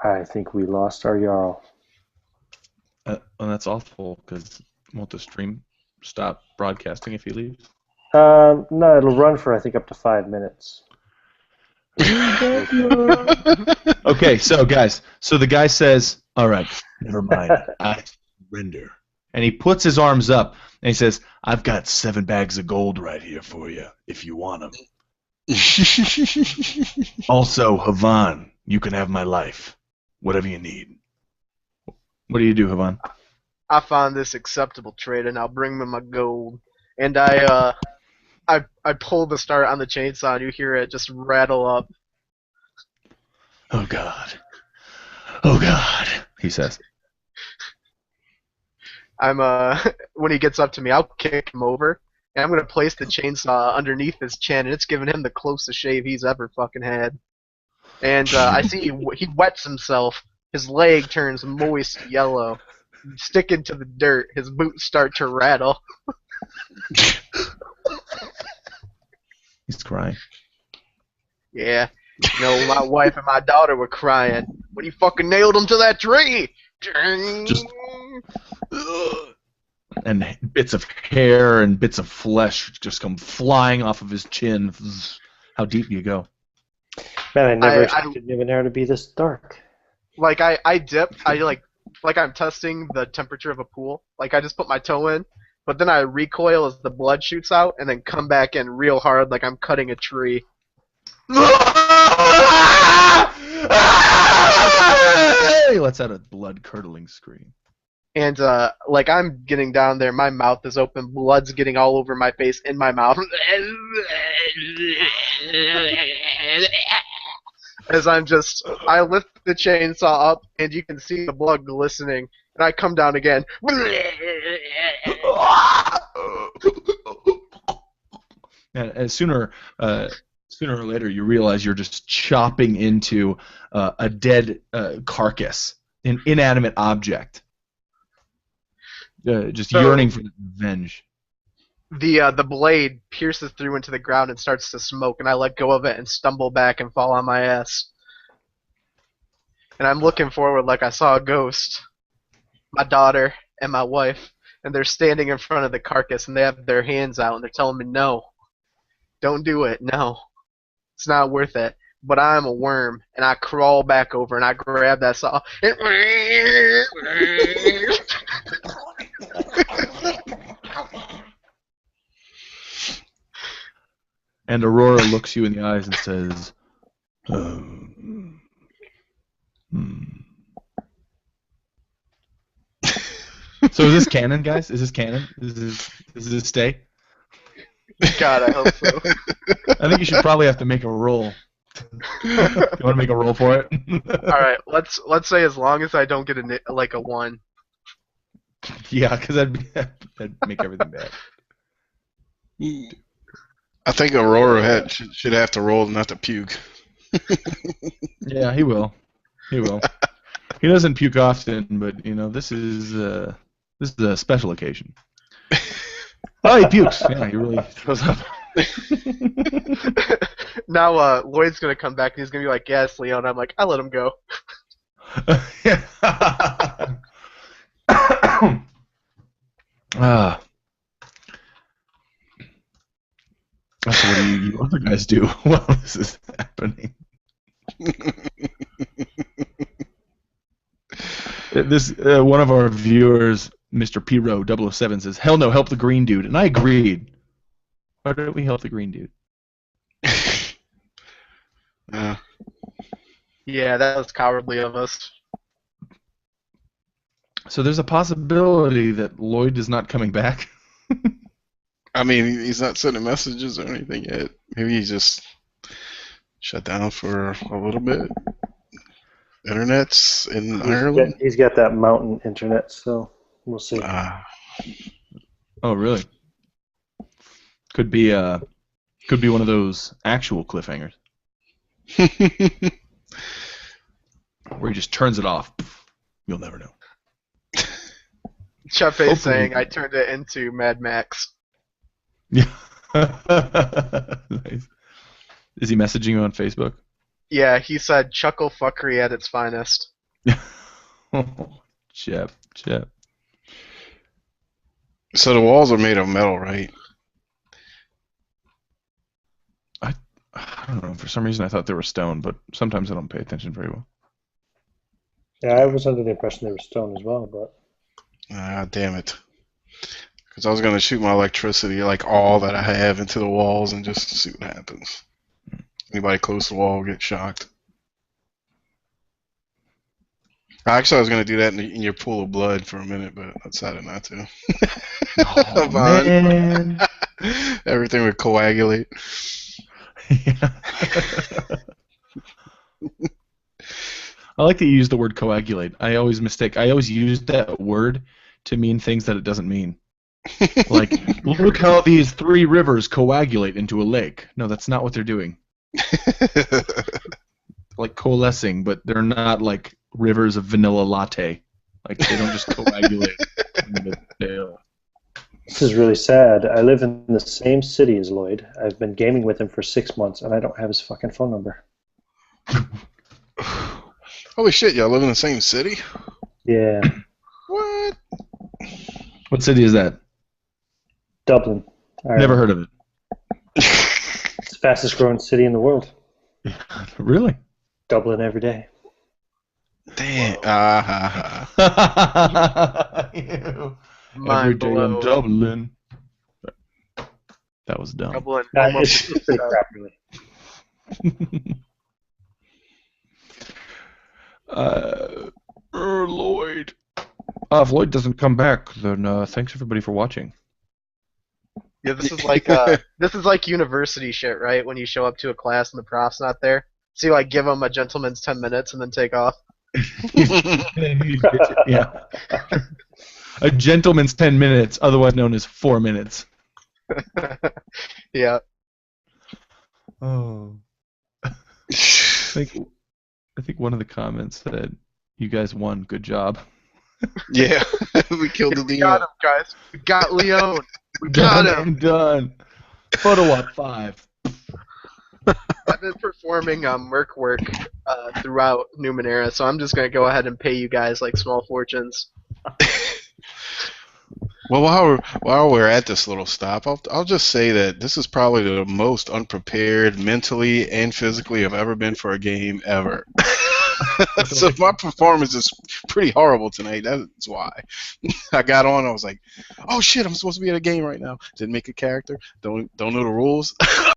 Speaker 4: I think we lost our Jarl.
Speaker 3: Well, that's awful, because won't the stream stop broadcasting if he leaves?
Speaker 4: No, it'll run for, I think, up to 5 minutes.
Speaker 3: Okay, so guys, the guy says, "All right, never mind, I surrender." And he puts his arms up, and he says, "I've got 7 bags of gold right here for you, if you want them. Also, Havan, you can have my life, whatever you need." What do you do, Havan?
Speaker 2: I find this acceptable trade, and I'll bring him my gold. And I pull the start on the chainsaw, and you hear it just rattle up.
Speaker 3: Oh God, oh God, he says.
Speaker 2: When he gets up to me, I'll kick him over, and I'm gonna place the chainsaw underneath his chin, and it's giving him the closest shave he's ever fucking had. And I see he wets himself. His leg turns moist yellow. Sticking to the dirt, his boots start to rattle.
Speaker 3: He's crying.
Speaker 2: Yeah. My wife and my daughter were crying when he fucking nailed him to that tree.
Speaker 3: Just And bits of hair and bits of flesh just come flying off of his chin. How deep do you go?
Speaker 4: Man, I never
Speaker 2: I
Speaker 4: expected Numenera to be this dark.
Speaker 2: like I dip. I like I'm testing the temperature of a pool. Like I just put my toe in, but then I recoil as the blood shoots out, and then come back in real hard, like I'm cutting a tree.
Speaker 3: He lets out a blood-curdling scream.
Speaker 2: And like I'm getting down there, my mouth is open, blood's getting all over my face, in my mouth. As I lift the chainsaw up, and you can see the blood glistening, and I come down again.
Speaker 3: And sooner or later, you realize you're just chopping into a dead carcass, an inanimate object, just yearning for revenge.
Speaker 2: The blade pierces through into the ground and starts to smoke, and I let go of it and stumble back and fall on my ass. And I'm looking forward like I saw a ghost. My daughter and my wife, and they're standing in front of the carcass, and they have their hands out, and they're telling me, no, don't do it, no, it's not worth it. But I'm a worm, and I crawl back over, and I grab that saw, and
Speaker 3: And Aurora looks you in the eyes and says, So is this canon, guys? Is this canon? Does this stay?
Speaker 2: God, I hope so.
Speaker 3: I think you should probably have to make a roll. You want to make a roll for it?
Speaker 2: All right, let's say as long as I don't get a 1.
Speaker 3: Yeah, because that'd make everything bad.
Speaker 5: I think Aurora should have to roll not to puke.
Speaker 3: Yeah, he will. He will. He doesn't puke often, but this is a special occasion. Oh, he pukes. Yeah, he really throws up.
Speaker 2: Now Lloyd's gonna come back and he's gonna be like, "Yes, Leon." I'm like, "I let him go."
Speaker 3: So what do you other guys do while this is happening? This one of our viewers, Mr. Piro 007, says, "Hell no, help the green dude," and I agreed. Why don't we help the green dude?
Speaker 2: Yeah, that was cowardly of us.
Speaker 3: So there's a possibility that Lloyd is not coming back.
Speaker 5: I mean, he's not sending messages or anything yet. Maybe he's just shut down for a little bit. Internet's in Ireland.
Speaker 4: He's got that mountain internet, so we'll see.
Speaker 3: Oh, really? Could be one of those actual cliffhangers where he just turns it off. You'll never know.
Speaker 2: Chef is saying I turned it into Mad Max.
Speaker 3: Yeah. Nice. Is he messaging you on Facebook?
Speaker 2: Yeah, he said chuckle fuckery at its finest.
Speaker 3: Oh, Chep.
Speaker 5: So the walls are made of metal, right?
Speaker 3: I don't know. For some reason, I thought they were stone, but sometimes I don't pay attention very well.
Speaker 4: Yeah, I was under the impression they were stone as well, but...
Speaker 5: Ah, damn it. Because I was going to shoot my electricity, like all that I have, into the walls and just see what happens. Anybody close to the wall will get shocked. Actually, I was going to do that in your pool of blood for a minute, but I decided not to.
Speaker 3: Oh, man.
Speaker 5: Everything would coagulate.
Speaker 3: Yeah. I like that you use the word coagulate. I always use that word to mean things that it doesn't mean. Like, look how these 3 rivers coagulate into a lake. No, that's not what they're doing. Like coalescing, but they're not like rivers of vanilla latte. Like, they don't just coagulate.
Speaker 4: This is really sad. I live in the same city as Lloyd. I've been gaming with him for 6 months, and I don't have his fucking phone number.
Speaker 5: Holy shit, y'all live in the same city?
Speaker 4: Yeah.
Speaker 5: What?
Speaker 3: What city is that?
Speaker 4: Dublin.
Speaker 3: Never heard of it.
Speaker 4: It's the fastest growing city in the world.
Speaker 3: Really?
Speaker 4: Dublin every day.
Speaker 5: Damn.
Speaker 3: Every
Speaker 2: Mind
Speaker 3: day in
Speaker 2: blown.
Speaker 3: Dublin. That was dumb.
Speaker 2: Dublin.
Speaker 4: It's pretty crap, really.
Speaker 3: Lloyd. If Lloyd doesn't come back, then thanks everybody for watching.
Speaker 2: Yeah, this is like university shit, right? When you show up to a class and the prof's not there, so you like give them a gentleman's 10 minutes and then take off.
Speaker 3: Yeah. A gentleman's 10 minutes, otherwise known as 4 minutes.
Speaker 2: Yeah.
Speaker 3: Oh. I think one of the comments said, "You guys won. Good job."
Speaker 5: Yeah, we killed the
Speaker 2: We got
Speaker 5: Leon.
Speaker 2: him, guys. We got Leon. We got
Speaker 3: Done
Speaker 2: him.
Speaker 3: and done. Photo op 5.
Speaker 2: I've been performing merc work throughout Numenera, so I'm just gonna go ahead and pay you guys like small fortunes.
Speaker 5: Well, while we're at this little stop, I'll just say that this is probably the most unprepared mentally and physically I've ever been for a game ever. So my performance is pretty horrible tonight. That's why. I got on. I was like, "Oh shit! I'm supposed to be at a game right now. Didn't make a character. Don't know the rules."